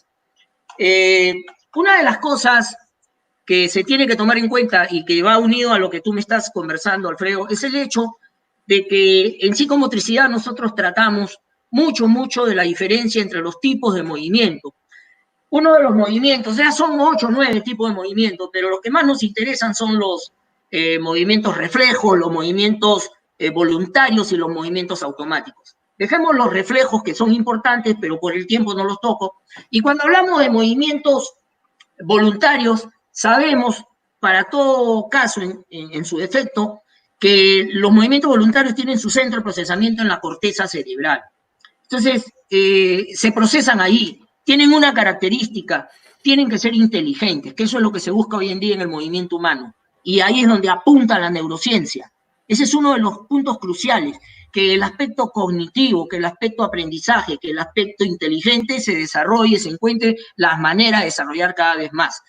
Una de las cosas que se tiene que tomar en cuenta y que va unido a lo que tú me estás conversando, Alfredo, es el hecho de que en psicomotricidad nosotros tratamos mucho de la diferencia entre los tipos de movimiento. Uno de los movimientos, ya son 8 o 9 tipos de movimientos, pero los que más nos interesan son los movimientos reflejos, los movimientos voluntarios y los movimientos automáticos. Dejemos los reflejos, que son importantes, pero por el tiempo no los toco. Y cuando hablamos de movimientos voluntarios, sabemos, para todo caso, en su defecto, que los movimientos voluntarios tienen su centro de procesamiento en la corteza cerebral. Entonces, se procesan ahí, tienen una característica, tienen que ser inteligentes, que eso es lo que se busca hoy en día en el movimiento humano. Y ahí es donde apunta la neurociencia. Ese es uno de los puntos cruciales, que el aspecto cognitivo, que el aspecto aprendizaje, que el aspecto inteligente se desarrolle, se encuentre las maneras de desarrollar cada vez más.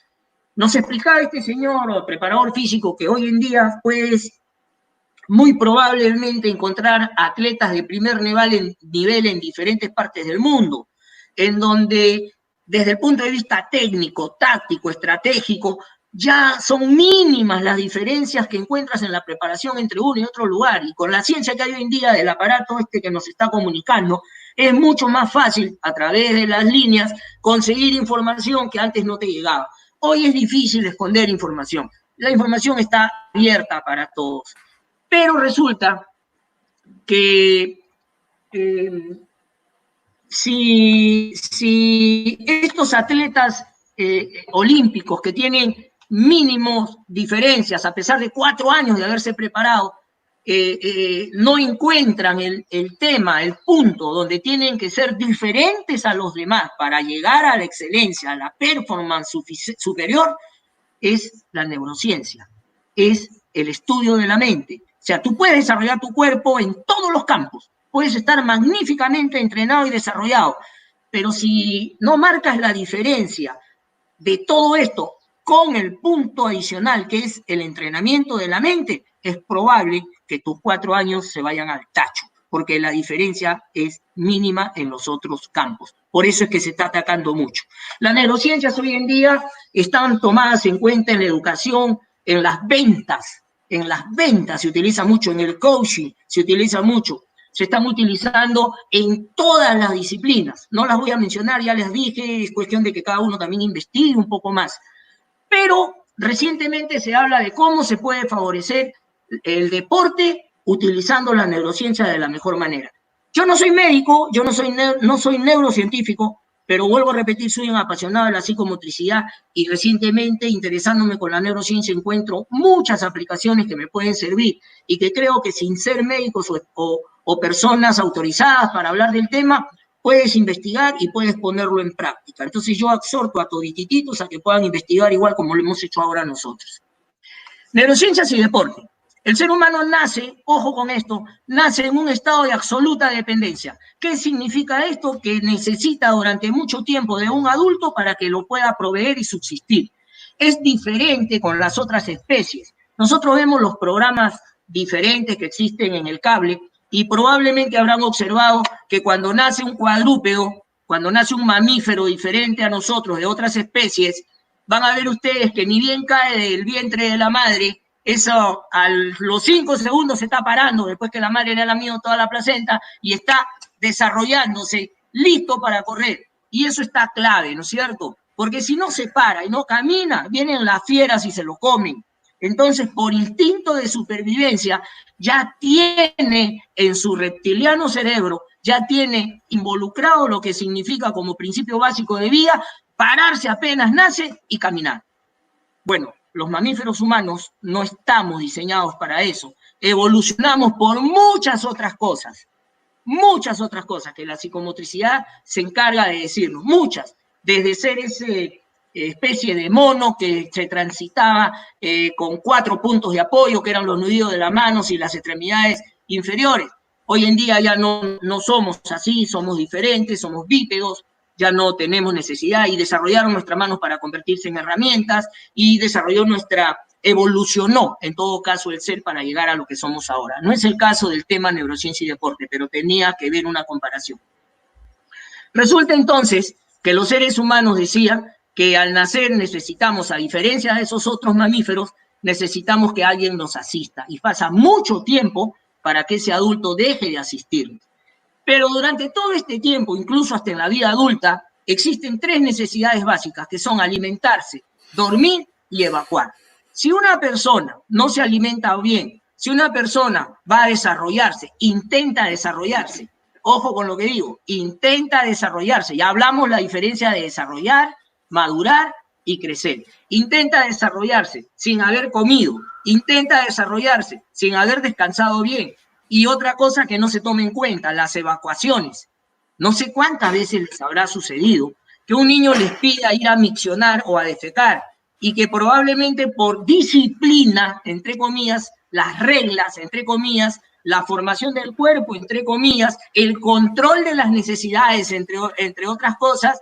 Nos explicaba este señor, el preparador físico, que hoy en día, pues, muy probablemente encontrar atletas de primer nivel en diferentes partes del mundo, en donde desde el punto de vista técnico, táctico, estratégico, ya son mínimas las diferencias que encuentras en la preparación entre uno y otro lugar. Y con la ciencia que hay hoy en día del aparato que nos está comunicando, es mucho más fácil, a través de las líneas, conseguir información que antes no te llegaba. Hoy es difícil esconder información. La información está abierta para todos. Pero resulta que si estos atletas olímpicos que tienen mínimos diferencias, a pesar de 4 años de haberse preparado, no encuentran el tema, el punto donde tienen que ser diferentes a los demás para llegar a la excelencia, a la performance superior, es la neurociencia, es el estudio de la mente. O sea, tú puedes desarrollar tu cuerpo en todos los campos, puedes estar magníficamente entrenado y desarrollado, pero si no marcas la diferencia de todo esto con el punto adicional que es el entrenamiento de la mente, es probable que tus 4 años se vayan al tacho, porque la diferencia es mínima en los otros campos. Por eso es que se está atacando mucho. Las neurociencias hoy en día están tomadas en cuenta en la educación, en las ventas se utiliza mucho, en el coaching se utiliza mucho, se están utilizando en todas las disciplinas. No las voy a mencionar, ya les dije, es cuestión de que cada uno también investigue un poco más. Pero recientemente se habla de cómo se puede favorecer el deporte utilizando la neurociencia de la mejor manera. Yo no soy médico, yo no soy neurocientífico, pero vuelvo a repetir, soy un apasionado de la psicomotricidad y recientemente, interesándome con la neurociencia, encuentro muchas aplicaciones que me pueden servir y que creo que sin ser médicos o personas autorizadas para hablar del tema, puedes investigar y puedes ponerlo en práctica. Entonces yo exhorto a todititos a que puedan investigar igual como lo hemos hecho ahora nosotros. Neurociencias y deporte. El ser humano nace, ojo con esto, nace en un estado de absoluta dependencia. ¿Qué significa esto? Que necesita durante mucho tiempo de un adulto para que lo pueda proveer y subsistir. Es diferente con las otras especies. Nosotros vemos los programas diferentes que existen en el cable y probablemente habrán observado que cuando nace un cuadrúpedo, cuando nace un mamífero diferente a nosotros de otras especies, van a ver ustedes que ni bien cae del vientre de la madre, eso a los 5 segundos se está parando después que la madre le ha lamido toda la placenta y está desarrollándose, listo para correr. Y eso está clave, ¿no es cierto? Porque si no se para y no camina, vienen las fieras y se lo comen. Entonces, por instinto de supervivencia, ya tiene en su reptiliano cerebro, ya tiene involucrado lo que significa como principio básico de vida, pararse apenas nace y caminar. Bueno, los mamíferos humanos no estamos diseñados para eso. Evolucionamos por muchas otras cosas que la psicomotricidad se encarga de decirnos, muchas, desde ser ese especie de mono que se transitaba con 4 puntos de apoyo, que eran los nudillos de las manos y las extremidades inferiores. Hoy en día ya no somos así, somos diferentes, somos bípedos, ya no tenemos necesidad y desarrollaron nuestras manos para convertirse en herramientas y evolucionó en todo caso el ser para llegar a lo que somos ahora. No es el caso del tema neurociencia y deporte, pero tenía que ver una comparación. Resulta entonces que los seres humanos, decía, que al nacer necesitamos, a diferencia de esos otros mamíferos, necesitamos que alguien nos asista y pasa mucho tiempo para que ese adulto deje de asistirnos. Pero durante todo este tiempo, incluso hasta en la vida adulta, existen 3 necesidades básicas, que son alimentarse, dormir y evacuar. Si una persona no se alimenta bien, si una persona va a desarrollarse, intenta desarrollarse, ojo con lo que digo, intenta desarrollarse, ya hablamos la diferencia de desarrollar, madurar y crecer. Intenta desarrollarse sin haber comido, intenta desarrollarse sin haber descansado bien. Y otra cosa que no se toma en cuenta, las evacuaciones. No sé cuántas veces les habrá sucedido que un niño les pida ir a miccionar o a defecar y que probablemente por disciplina, entre comillas, las reglas, entre comillas, la formación del cuerpo, entre comillas, el control de las necesidades, entre otras cosas,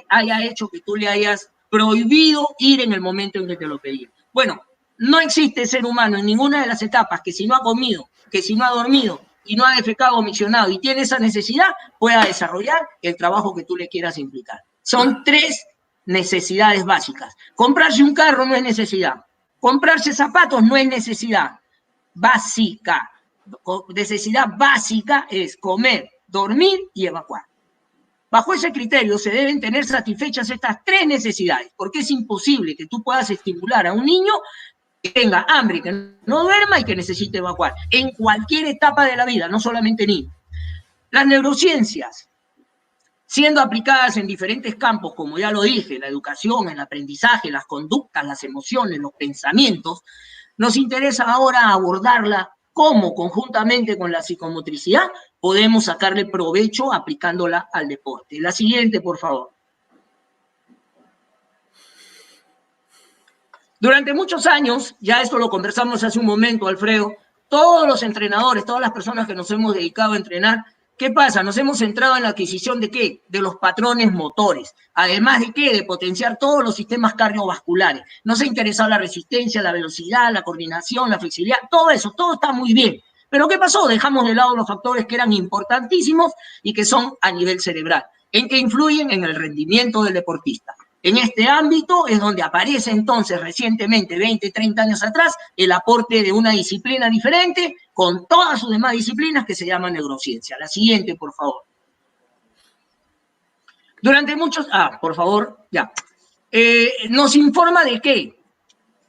haya hecho que tú le hayas prohibido ir en el momento en que te lo pedía. Bueno, no existe ser humano en ninguna de las etapas que si no ha comido, que si no ha dormido y no ha defecado o miccionado y tiene esa necesidad, pueda desarrollar el trabajo que tú le quieras implicar. Son 3 necesidades básicas. Comprarse un carro no es necesidad. Comprarse zapatos no es necesidad básica. Necesidad básica es comer, dormir y evacuar. Bajo ese criterio se deben tener satisfechas estas 3 necesidades, porque es imposible que tú puedas estimular a un niño que tenga hambre, que no duerma y que necesite evacuar, en cualquier etapa de la vida, no solamente niños. Las neurociencias, siendo aplicadas en diferentes campos, como ya lo dije, la educación, el aprendizaje, las conductas, las emociones, los pensamientos, nos interesa ahora abordarla cómo, conjuntamente con la psicomotricidad, podemos sacarle provecho aplicándola al deporte. La siguiente, por favor. Durante muchos años, ya esto lo conversamos hace un momento, Alfredo, todos los entrenadores, todas las personas que nos hemos dedicado a entrenar, ¿qué pasa? Nos hemos centrado en la adquisición ¿de qué? De los patrones motores. Además de qué? De potenciar todos los sistemas cardiovasculares. Nos ha interesado la resistencia, la velocidad, la coordinación, la flexibilidad, todo eso, todo está muy bien. Pero ¿qué pasó? Dejamos de lado los factores que eran importantísimos y que son a nivel cerebral, en que influyen en el rendimiento del deportista. En este ámbito es donde aparece entonces recientemente, 20, 30 años atrás, el aporte de una disciplina diferente con todas sus demás disciplinas que se llama neurociencia. La siguiente, por favor. Durante muchos... por favor, ya. Nos informa de qué.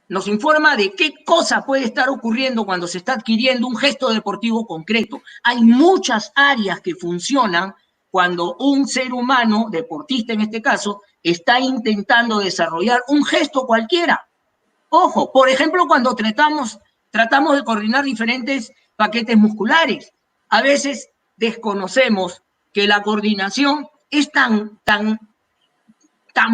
Nos informa de qué cosa puede estar ocurriendo cuando se está adquiriendo un gesto deportivo concreto. Hay muchas áreas que funcionan cuando un ser humano, deportista en este caso, está intentando desarrollar un gesto cualquiera. Ojo, por ejemplo, cuando tratamos de coordinar diferentes paquetes musculares, a veces desconocemos que la coordinación es tan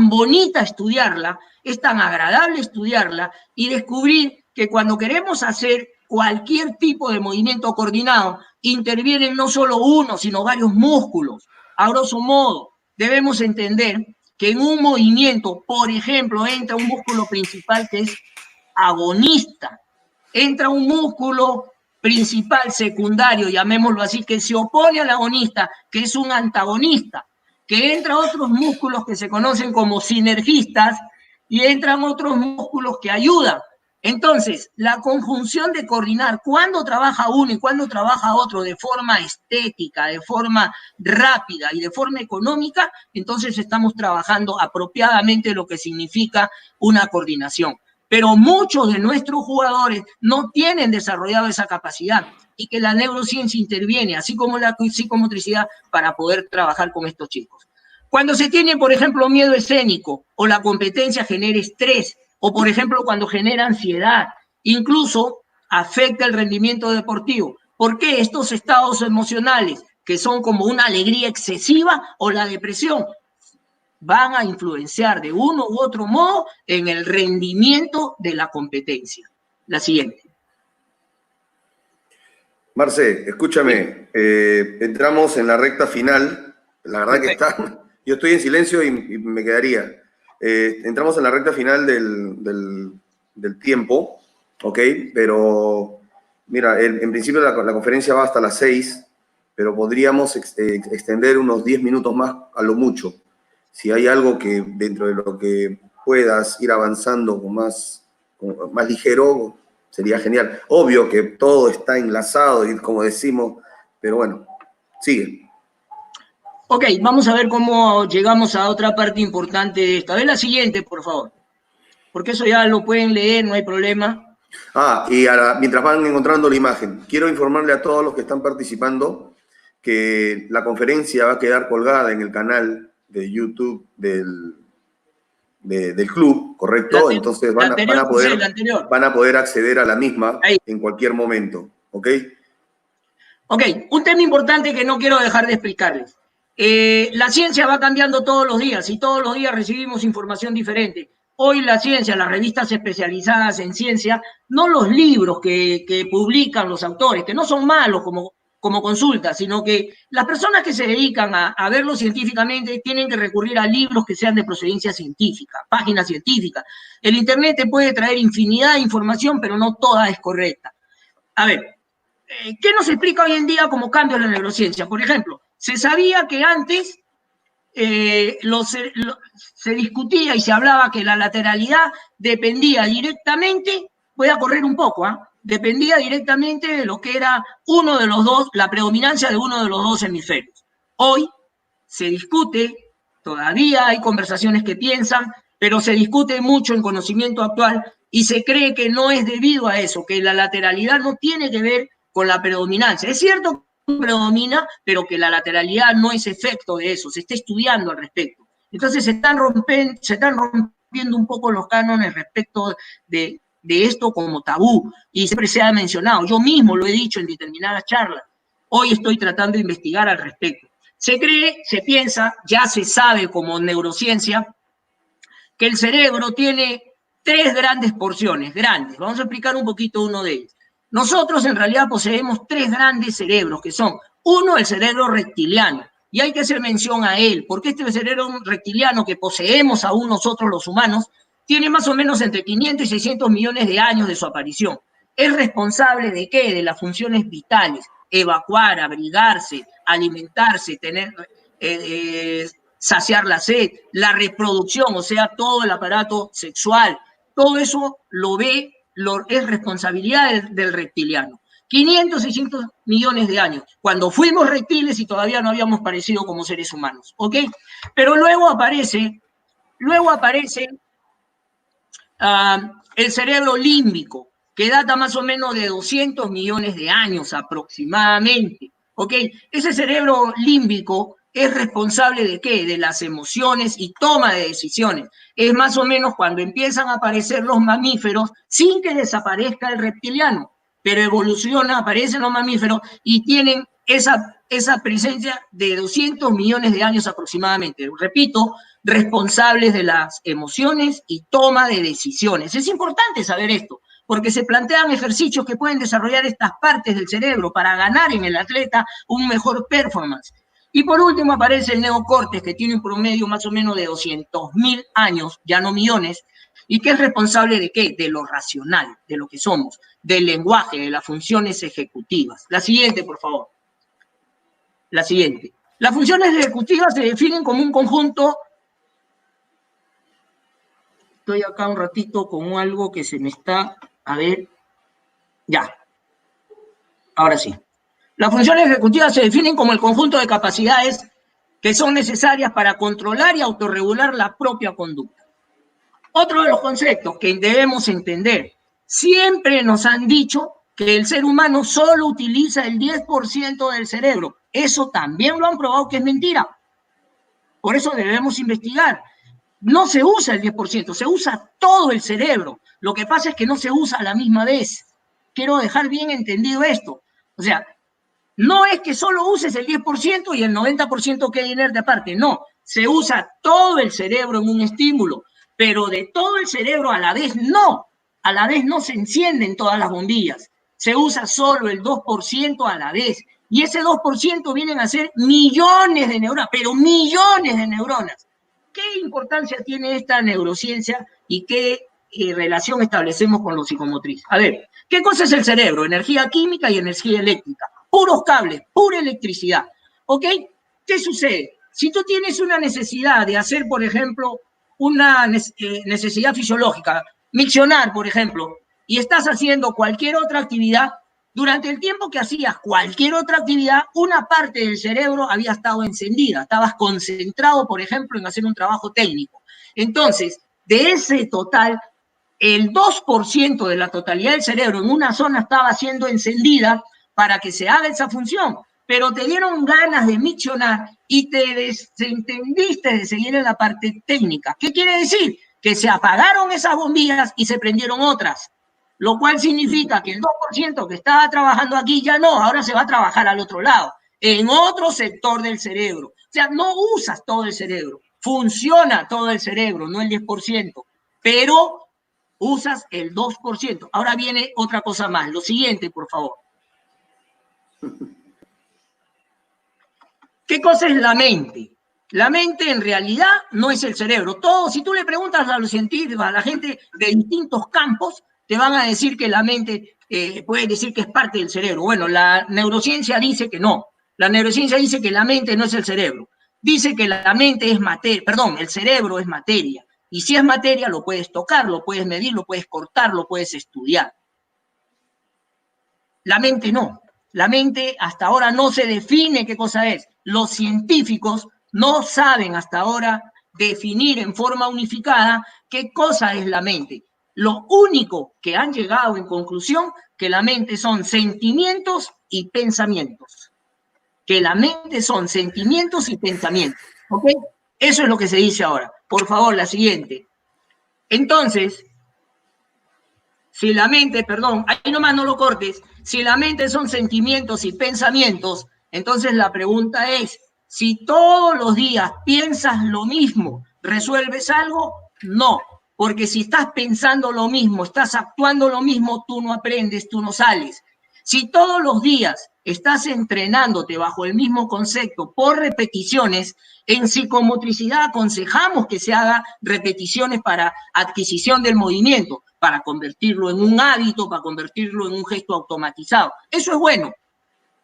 bonita estudiarla, es tan agradable estudiarla y descubrir que cuando queremos hacer cualquier tipo de movimiento coordinado, intervienen no solo uno, sino varios músculos. A grosso modo, debemos entender que en un movimiento, por ejemplo, entra un músculo principal que es agonista, entra un músculo principal secundario, llamémoslo así, que se opone al agonista, que es un antagonista, que entran otros músculos que se conocen como sinergistas y entran otros músculos que ayudan. Entonces, la conjunción de coordinar cuándo trabaja uno y cuándo trabaja otro de forma estética, de forma rápida y de forma económica, entonces estamos trabajando apropiadamente lo que significa una coordinación. Pero muchos de nuestros jugadores no tienen desarrollado esa capacidad y que la neurociencia interviene, así como la psicomotricidad, para poder trabajar con estos chicos. Cuando se tiene, por ejemplo, miedo escénico o la competencia genera estrés, o por ejemplo cuando genera ansiedad, incluso afecta el rendimiento deportivo. ¿Por qué? Estos estados emocionales, que son como una alegría excesiva o la depresión, van a influenciar de uno u otro modo en el rendimiento de la competencia. La siguiente. Marce, escúchame, entramos en la recta final, la verdad que está, yo estoy en silencio y me quedaría. Entramos en la recta final del tiempo, ¿ok? Pero, mira, en principio la conferencia va hasta las 6, pero podríamos extender unos 10 minutos más a lo mucho. Si hay algo que dentro de lo que puedas ir avanzando con más ligero, sería genial. Obvio que todo está enlazado y como decimos, pero bueno, Sigue. Ok, vamos a ver cómo llegamos a otra parte importante de esta. A ver la siguiente, por favor. Porque eso ya lo pueden leer, no hay problema. Y ahora, mientras van encontrando la imagen, quiero informarle a todos los que están participando que la conferencia va a quedar colgada en el canal de YouTube del club, ¿correcto? Entonces van a poder acceder a la misma ahí en cualquier momento, ¿ok? Ok, un tema importante que no quiero dejar de explicarles. La ciencia va cambiando todos los días y todos los días recibimos información diferente. Hoy la ciencia, las revistas especializadas en ciencia, no los libros que publican los autores, que no son malos como consulta, sino que las personas que se dedican a verlo científicamente tienen que recurrir a libros que sean de procedencia científica, páginas científicas. El Internet te puede traer infinidad de información, pero no toda es correcta. A ver, ¿qué nos explica hoy en día como cambio en la neurociencia? Por ejemplo, se sabía que antes se discutía y se hablaba que la lateralidad dependía directamente, voy a correr un poco, dependía directamente de lo que era uno de los dos, la predominancia de uno de los dos hemisferios. Hoy se discute, todavía hay conversaciones que piensan, pero se discute mucho en conocimiento actual y se cree que no es debido a eso, que la lateralidad no tiene que ver con la predominancia. Es cierto que predomina, pero que la lateralidad no es efecto de eso, se está estudiando al respecto. Entonces se están rompiendo un poco los cánones respecto de esto como tabú, y siempre se ha mencionado, yo mismo lo he dicho en determinadas charlas, hoy estoy tratando de investigar al respecto. Se cree, se piensa, ya se sabe como neurociencia, que el cerebro tiene 3 grandes porciones, grandes. Vamos a explicar un poquito uno de ellos. Nosotros en realidad poseemos 3 grandes cerebros, que son, uno, el cerebro reptiliano, y hay que hacer mención a él, porque este cerebro reptiliano que poseemos aún nosotros los humanos, tiene más o menos entre 500 y 600 millones de años de su aparición. ¿Es responsable de qué? De las funciones vitales, evacuar, abrigarse, alimentarse, saciar la sed, la reproducción, o sea, todo el aparato sexual, todo eso lo ve, es responsabilidad del reptiliano. 500, 600 millones de años, cuando fuimos reptiles y todavía no habíamos parecido como seres humanos, ¿ok? Pero luego aparece el cerebro límbico, que data más o menos de 200 millones de años aproximadamente, ¿ok? Ese cerebro límbico es responsable de qué? De las emociones y toma de decisiones. Es más o menos cuando empiezan a aparecer los mamíferos sin que desaparezca el reptiliano, pero evoluciona, aparecen los mamíferos y tienen esa presencia de 200 millones de años aproximadamente. Repito, responsables de las emociones y toma de decisiones. Es importante saber esto, porque se plantean ejercicios que pueden desarrollar estas partes del cerebro para ganar en el atleta un mejor performance. Y por último aparece el neocórtex, que tiene un promedio más o menos de 200.000 años, ya no millones, y que es responsable de qué? De lo racional, de lo que somos, del lenguaje, de las funciones ejecutivas. La siguiente, por favor. La siguiente. Las funciones ejecutivas se definen como un conjunto. Estoy acá un ratito con algo que se me está, a ver, ya, ahora sí. Las funciones ejecutivas se definen como el conjunto de capacidades que son necesarias para controlar y autorregular la propia conducta. Otro de los conceptos que debemos entender, siempre nos han dicho que el ser humano solo utiliza el 10% del cerebro. Eso también lo han probado que es mentira. Por eso debemos investigar. No se usa el 10%, se usa todo el cerebro. Lo que pasa es que no se usa a la misma vez. Quiero dejar bien entendido esto. O sea, no es que solo uses el 10% y el 90% quede inerte aparte. No, se usa todo el cerebro en un estímulo, pero de todo el cerebro a la vez no. A la vez no se encienden todas las bombillas. Se usa solo el 2% a la vez. Y ese 2% vienen a ser millones de neuronas, pero millones de neuronas. ¿Qué importancia tiene esta neurociencia y qué relación establecemos con lo psicomotriz? A ver, ¿qué cosa es el cerebro? Energía química y energía eléctrica. Puros cables, pura electricidad. ¿Ok? ¿Qué sucede? Si tú tienes una necesidad de hacer, por ejemplo, una necesidad fisiológica, miccionar, por ejemplo, y estás haciendo cualquier otra actividad, Durante el tiempo que hacías cualquier otra actividad, una parte del cerebro había estado encendida, estabas concentrado, por ejemplo, en hacer un trabajo técnico. Entonces, de ese total, el 2% de la totalidad del cerebro en una zona estaba siendo encendida para que se haga esa función, pero te dieron ganas de miccionar y te desentendiste de seguir en la parte técnica. ¿Qué quiere decir? Que se apagaron esas bombillas y se prendieron otras, lo cual significa que el 2% que estaba trabajando aquí ya no, ahora se va a trabajar al otro lado, en otro sector del cerebro. O sea, no usas todo el cerebro, funciona todo el cerebro, no el 10%, pero usas el 2%. Ahora viene otra cosa más. Lo siguiente, por favor. ¿Qué cosa es la mente? La mente en realidad no es el cerebro. Todo, si tú le preguntas a los científicos, a la gente de distintos campos, te van a decir que la mente puede decir que es parte del cerebro. Bueno, la neurociencia dice que no. La neurociencia dice que la mente no es el cerebro. Dice que la mente es materia, perdón, el cerebro es materia. Y si es materia, lo puedes tocar, lo puedes medir, lo puedes cortar, lo puedes estudiar. La mente no. La mente hasta ahora no se define qué cosa es. Los científicos no saben hasta ahora definir en forma unificada qué cosa es la mente. Lo único que han llegado en conclusión, que la mente son sentimientos y pensamientos. Que la mente son sentimientos y pensamientos. ¿Ok? Eso es lo que se dice ahora. Por favor, la siguiente. Entonces, si la mente, perdón, ahí nomás no lo cortes, si la mente son sentimientos y pensamientos, entonces la pregunta es, si todos los días piensas lo mismo, ¿resuelves algo? No, porque si estás pensando lo mismo, estás actuando lo mismo, tú no aprendes, tú no sales. Si todos los días estás entrenándote bajo el mismo concepto por repeticiones, en psicomotricidad aconsejamos que se haga repeticiones para adquisición del movimiento, para convertirlo en un hábito, para convertirlo en un gesto automatizado. Eso es bueno,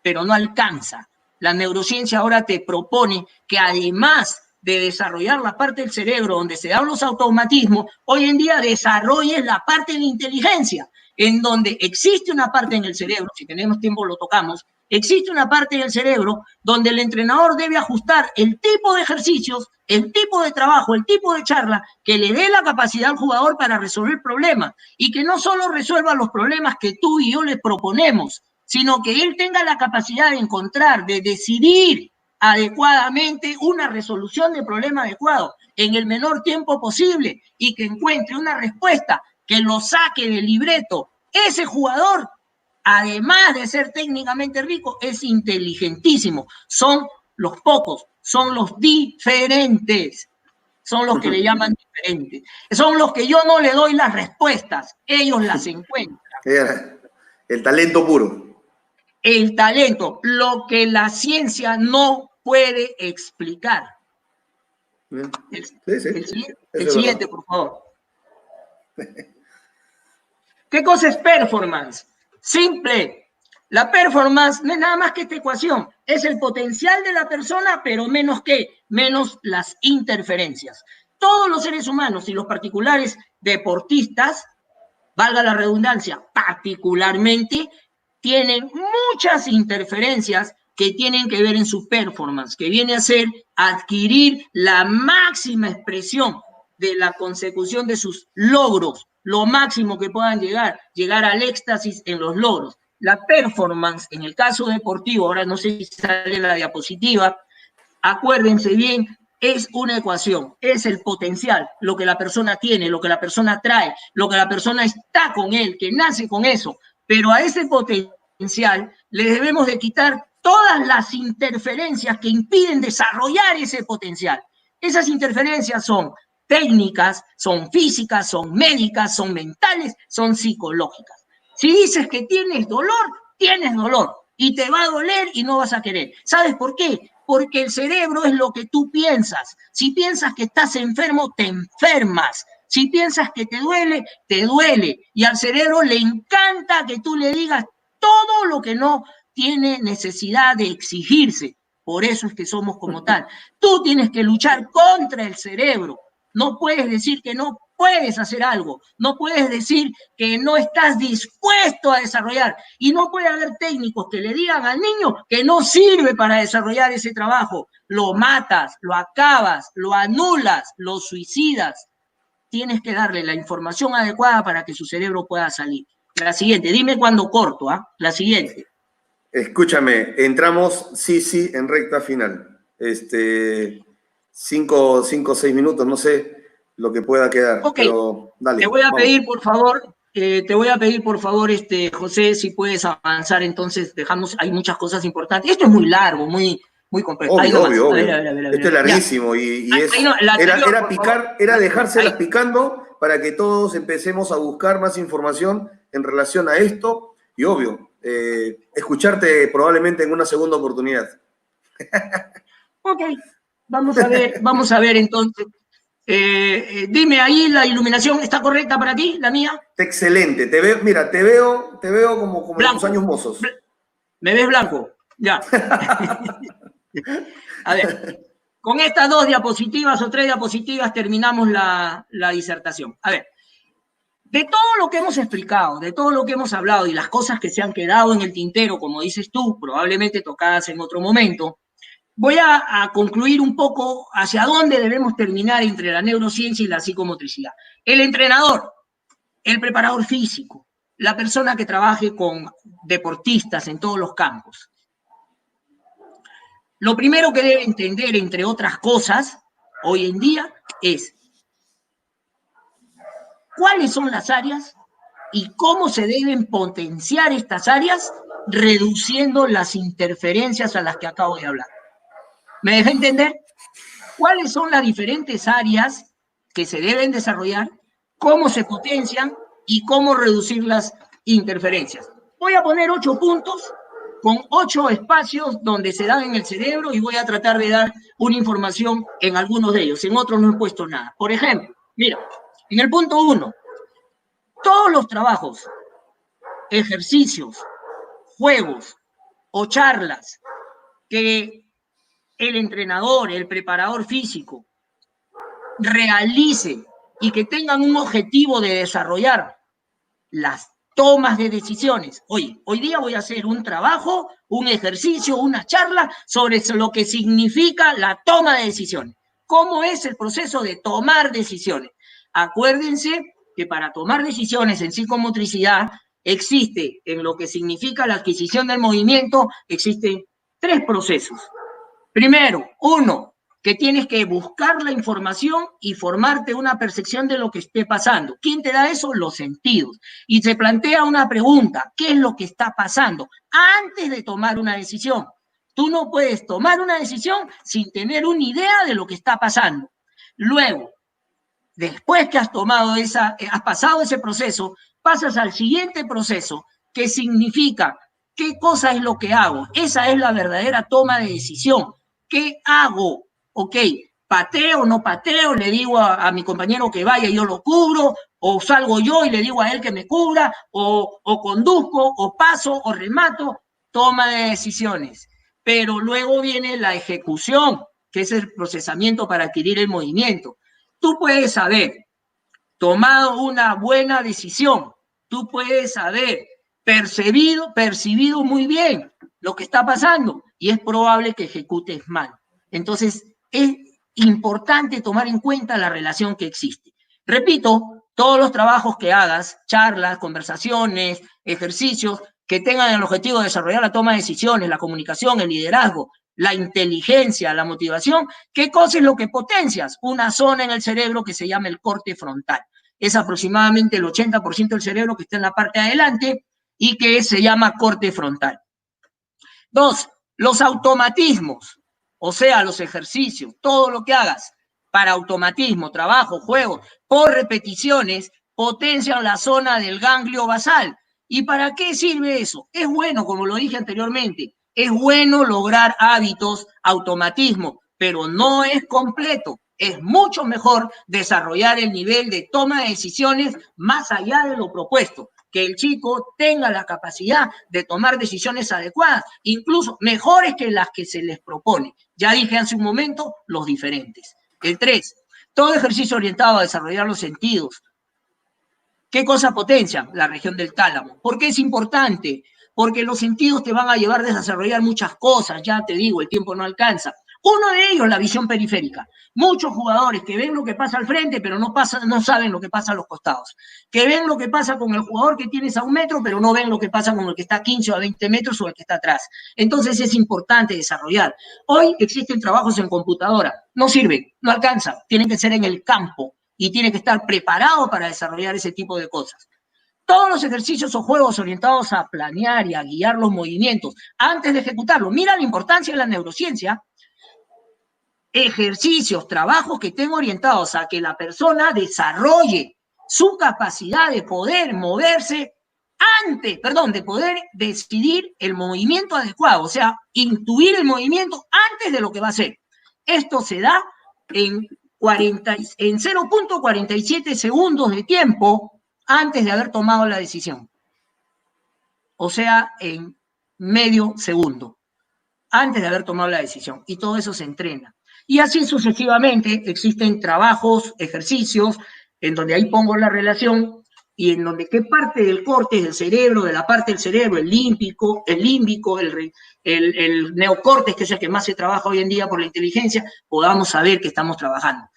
pero no alcanza. La neurociencia ahora te propone que además de desarrollar la parte del cerebro donde se dan los automatismos, hoy en día desarrolles la parte de la inteligencia, en donde existe una parte en el cerebro, si tenemos tiempo lo tocamos, existe una parte del cerebro donde el entrenador debe ajustar el tipo de ejercicios, el tipo de trabajo, el tipo de charla que le dé la capacidad al jugador para resolver problemas y que no solo resuelva los problemas que tú y yo le proponemos, sino que él tenga la capacidad de encontrar, de decidir adecuadamente una resolución de problema adecuado en el menor tiempo posible y que encuentre una respuesta que lo saque del libreto. Ese jugador, además de ser técnicamente rico, es inteligentísimo. Son los pocos, son los diferentes, son los que le llaman diferentes. Son los que yo no le doy las respuestas, ellos las encuentran. El talento puro. El talento, lo que la ciencia no puede explicar. El siguiente, por favor. ¿Qué cosa es performance? Simple. La performance no es nada más que esta ecuación. Es el potencial de la persona, pero menos las interferencias. Todos los seres humanos y los particulares deportistas, valga la redundancia, particularmente, tienen muchas interferencias que tienen que ver en su performance, que viene a ser adquirir la máxima expresión de la consecución de sus logros, lo máximo que puedan llegar al éxtasis en los logros. La performance, en el caso deportivo, ahora no sé si sale la diapositiva, acuérdense bien, es una ecuación, es el potencial, lo que la persona tiene, lo que la persona trae, lo que la persona está con él, que nace con eso, pero a ese potencial le debemos de quitar todas las interferencias que impiden desarrollar ese potencial. Esas interferencias son técnicas, son físicas, son médicas, son mentales, son psicológicas. Si dices que tienes dolor y te va a doler y no vas a querer. ¿Sabes por qué? Porque el cerebro es lo que tú piensas. Si piensas que estás enfermo, te enfermas. Si piensas que te duele, te duele. Y al cerebro le encanta que tú le digas todo lo que no tiene necesidad de exigirse. Por eso es que somos como tal. Tú tienes que luchar contra el cerebro. No puedes decir que no puedes hacer algo, no puedes decir que no estás dispuesto a desarrollar. Y no puede haber técnicos que le digan al niño que no sirve para desarrollar ese trabajo. Lo matas, lo acabas, lo anulas, lo suicidas. Tienes que darle la información adecuada para que su cerebro pueda salir. La siguiente, dime cuándo corto, ¿ah? La siguiente. Escúchame, entramos, sí, en recta final. 5 o 6 minutos, no sé lo que pueda quedar, Ok, pero dale. te voy a vamos. pedir, por favor, José, si puedes avanzar, entonces dejamos, hay muchas cosas importantes. Esto es muy largo, muy complejo. Obvio. A ver. Esto es larguísimo era dejárselas picando para que todos empecemos a buscar más información en relación a esto y obvio, escucharte probablemente en una segunda oportunidad. Ok, vamos a ver entonces. Dime, ahí la iluminación está correcta para ti, la mía. Excelente, te veo como en tus años mozos. ¿Me ves blanco? Ya. A ver, con estas 2 diapositivas o 3 diapositivas terminamos la disertación. A ver, de todo lo que hemos explicado, de todo lo que hemos hablado y las cosas que se han quedado en el tintero, como dices tú, probablemente tocadas en otro momento, voy a concluir un poco hacia dónde debemos terminar entre la neurociencia y la psicomotricidad. El entrenador, el preparador físico, la persona que trabaje con deportistas en todos los campos. Lo primero que debe entender, entre otras cosas, hoy en día, es cuáles son las áreas y cómo se deben potenciar estas áreas, reduciendo las interferencias a las que acabo de hablar. ¿Me dejé entender? ¿Cuáles son las diferentes áreas que se deben desarrollar, cómo se potencian y cómo reducir las interferencias? Voy a poner 8 puntos con 8 espacios donde se dan en el cerebro y voy a tratar de dar una información en algunos de ellos. En otros no he puesto nada. Por ejemplo, mira, en el punto 1, todos los trabajos, ejercicios, juegos o charlas que el entrenador, el preparador físico realice y que tengan un objetivo de desarrollar las tomas de decisiones. Hoy día voy a hacer un trabajo, un ejercicio, una charla sobre lo que significa la toma de decisiones. ¿Cómo es el proceso de tomar decisiones? Acuérdense que para tomar decisiones en psicomotricidad existe, en lo que significa la adquisición del movimiento, existen 3 procesos. Primero, 1, que tienes que buscar la información y formarte una percepción de lo que esté pasando. ¿Quién te da eso? Los sentidos. Y se plantea una pregunta, ¿qué es lo que está pasando? Antes de tomar una decisión. Tú no puedes tomar una decisión sin tener una idea de lo que está pasando. Luego, después que has pasado ese proceso, pasas al siguiente proceso, que significa qué cosa es lo que hago. Esa es la verdadera toma de decisión. ¿Qué hago? Ok, pateo, no pateo, le digo a mi compañero que vaya y yo lo cubro, o salgo yo y le digo a él que me cubra, o conduzco, o paso, o remato, toma de decisiones. Pero luego viene la ejecución, que es el procesamiento para adquirir el movimiento. Tú puedes haber tomado una buena decisión, tú puedes haber percibido muy bien lo que está pasando y es probable que ejecutes mal. Entonces, es importante tomar en cuenta la relación que existe. Repito, todos los trabajos que hagas, charlas, conversaciones, ejercicios, que tengan el objetivo de desarrollar la toma de decisiones, la comunicación, el liderazgo, la inteligencia, la motivación, ¿qué cosa es lo que potencias? Una zona en el cerebro que se llama el corte frontal. Es aproximadamente el 80% del cerebro que está en la parte de adelante y que se llama corte frontal. 2, los automatismos, o sea, los ejercicios, todo lo que hagas para automatismo, trabajo, juego, por repeticiones, potencian la zona del ganglio basal. ¿Y para qué sirve eso? Es bueno, como lo dije anteriormente, es bueno lograr hábitos, automatismo, pero no es completo. Es mucho mejor desarrollar el nivel de toma de decisiones más allá de lo propuesto. Que el chico tenga la capacidad de tomar decisiones adecuadas, incluso mejores que las que se les propone. Ya dije hace un momento, los diferentes. El 3, Todo ejercicio orientado a desarrollar los sentidos. ¿Qué cosa potencia? La región del tálamo. ¿Por qué es importante? Porque los sentidos te van a llevar a desarrollar muchas cosas, ya te digo, el tiempo no alcanza. Uno de ellos, la visión periférica. Muchos jugadores que ven lo que pasa al frente, pero no saben lo que pasa a los costados. Que ven lo que pasa con el jugador que tienes a 1 metro, pero no ven lo que pasa con el que está a 15 o a 20 metros o el que está atrás. Entonces es importante desarrollar. Hoy existen trabajos en computadora. No sirven, no alcanzan. Tienen que ser en el campo y tiene que estar preparado para desarrollar ese tipo de cosas. Todos los ejercicios o juegos orientados a planear y a guiar los movimientos antes de ejecutarlo. Mira la importancia de la neurociencia. Ejercicios, trabajos que estén orientados a que la persona desarrolle su capacidad de poder moverse de poder decidir el movimiento adecuado, o sea, intuir el movimiento antes de lo que va a hacer. Esto se da en 0.47 segundos de tiempo antes de haber tomado la decisión. O sea, en medio segundo, antes de haber tomado la decisión. Y todo eso se entrena. Y así sucesivamente existen trabajos, ejercicios, en donde ahí pongo la relación y en donde qué parte del corte del cerebro, de la parte del cerebro, el límbico, el neocortes, que es el que más se trabaja hoy en día por la inteligencia, podamos saber que estamos trabajando.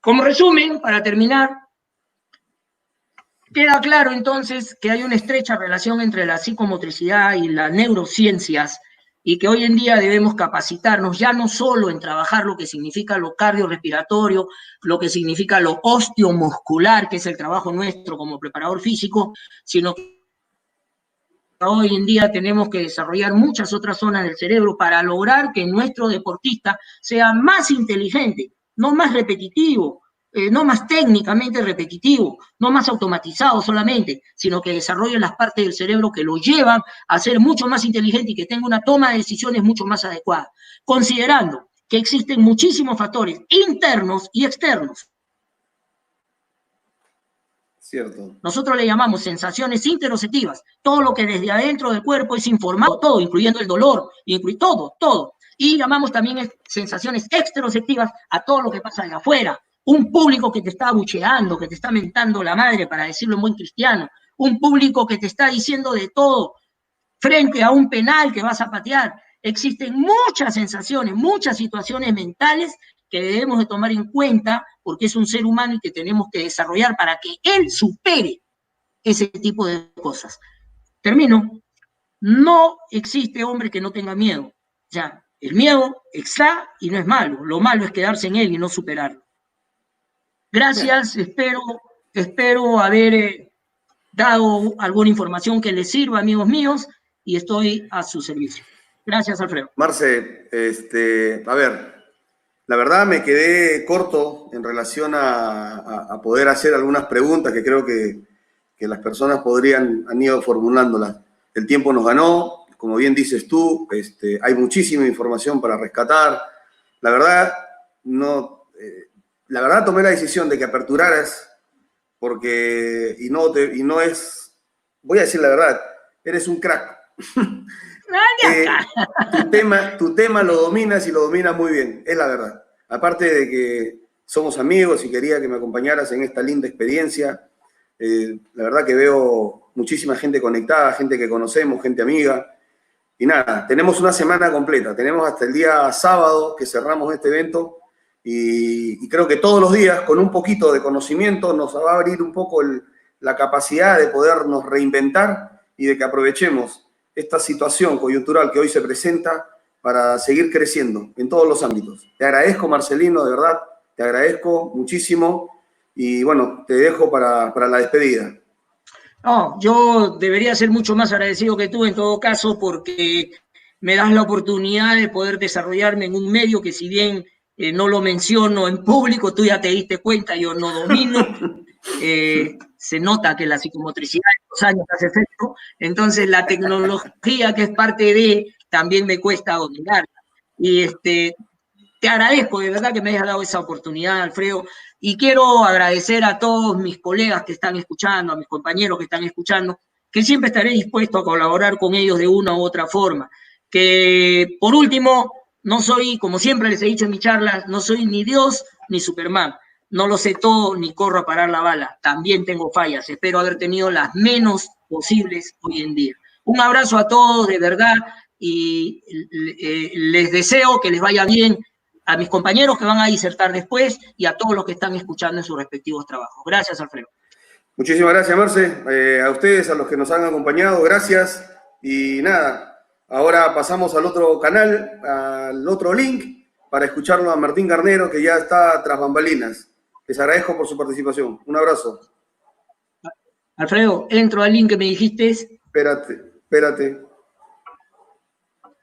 Como resumen, para terminar, queda claro entonces que hay una estrecha relación entre la psicomotricidad y las neurociencias y que hoy en día debemos capacitarnos ya no solo en trabajar lo que significa lo cardiorrespiratorio, lo que significa lo osteomuscular, que es el trabajo nuestro como preparador físico, sino que hoy en día tenemos que desarrollar muchas otras zonas del cerebro para lograr que nuestro deportista sea más inteligente, no más repetitivo, no más técnicamente repetitivo, no más automatizado solamente, sino que desarrolle las partes del cerebro que lo llevan a ser mucho más inteligente y que tenga una toma de decisiones mucho más adecuada, considerando que existen muchísimos factores internos y externos. Cierto. Nosotros le llamamos sensaciones interoceptivas, todo lo que desde adentro del cuerpo es informado, todo, incluyendo el dolor, todo. Y llamamos también sensaciones exteroceptivas a todo lo que pasa de afuera. Un público que te está abucheando, que te está mentando la madre, para decirlo en buen cristiano. Un público que te está diciendo de todo frente a un penal que vas a patear. Existen muchas sensaciones, muchas situaciones mentales que debemos de tomar en cuenta porque es un ser humano y que tenemos que desarrollar para que él supere ese tipo de cosas. Termino. No existe hombre que no tenga miedo. Ya, el miedo está y no es malo. Lo malo es quedarse en él y no superarlo. Gracias, espero haber dado alguna información que les sirva, amigos míos, y estoy a su servicio. Gracias, Alfredo. Marce, a ver, la verdad me quedé corto en relación a poder hacer algunas preguntas que creo que las personas han ido formulándolas. El tiempo nos ganó, como bien dices tú, hay muchísima información para rescatar. La verdad, tomé la decisión de que aperturaras porque, voy a decir la verdad, eres un crack. Tu tema lo dominas y lo dominas muy bien, es la verdad. Aparte de que somos amigos y quería que me acompañaras en esta linda experiencia, la verdad que veo muchísima gente conectada, gente que conocemos, gente amiga. Y nada, tenemos una semana completa, tenemos hasta el día sábado que cerramos este evento y creo que todos los días con un poquito de conocimiento nos va a abrir un poco la capacidad de podernos reinventar y de que aprovechemos esta situación coyuntural que hoy se presenta para seguir creciendo en todos los ámbitos. Te agradezco, Marcelino, de verdad, te agradezco muchísimo y bueno, te dejo para la despedida. No, yo debería ser mucho más agradecido que tú en todo caso porque me das la oportunidad de poder desarrollarme en un medio que si bien no lo menciono en público, tú ya te diste cuenta, yo no domino. Se nota que la psicomotricidad en los años hace efecto, entonces la tecnología que es parte de, también me cuesta dominarla. Y te agradezco de verdad que me hayas dado esa oportunidad, Alfredo, y quiero agradecer a todos mis colegas que están escuchando, a mis compañeros que están escuchando, que siempre estaré dispuesto a colaborar con ellos de una u otra forma. Que, por último, no soy, como siempre les he dicho en mis charlas, no soy ni Dios ni Superman. no lo sé todo ni corro a parar la bala. También tengo fallas. Espero haber tenido las menos posibles hoy en día. Un abrazo a todos, de verdad, y les deseo que les vaya bien a mis compañeros que van a disertar después y a todos los que están escuchando en sus respectivos trabajos. Gracias, Alfredo. Muchísimas gracias, Marce. A ustedes, a los que nos han acompañado, gracias. Y nada, ahora pasamos al otro canal, al otro link, para escucharlo a Martín Garnero, que ya está tras bambalinas. Les agradezco por su participación. Un abrazo. Alfredo, entro al link que me dijiste. Espérate.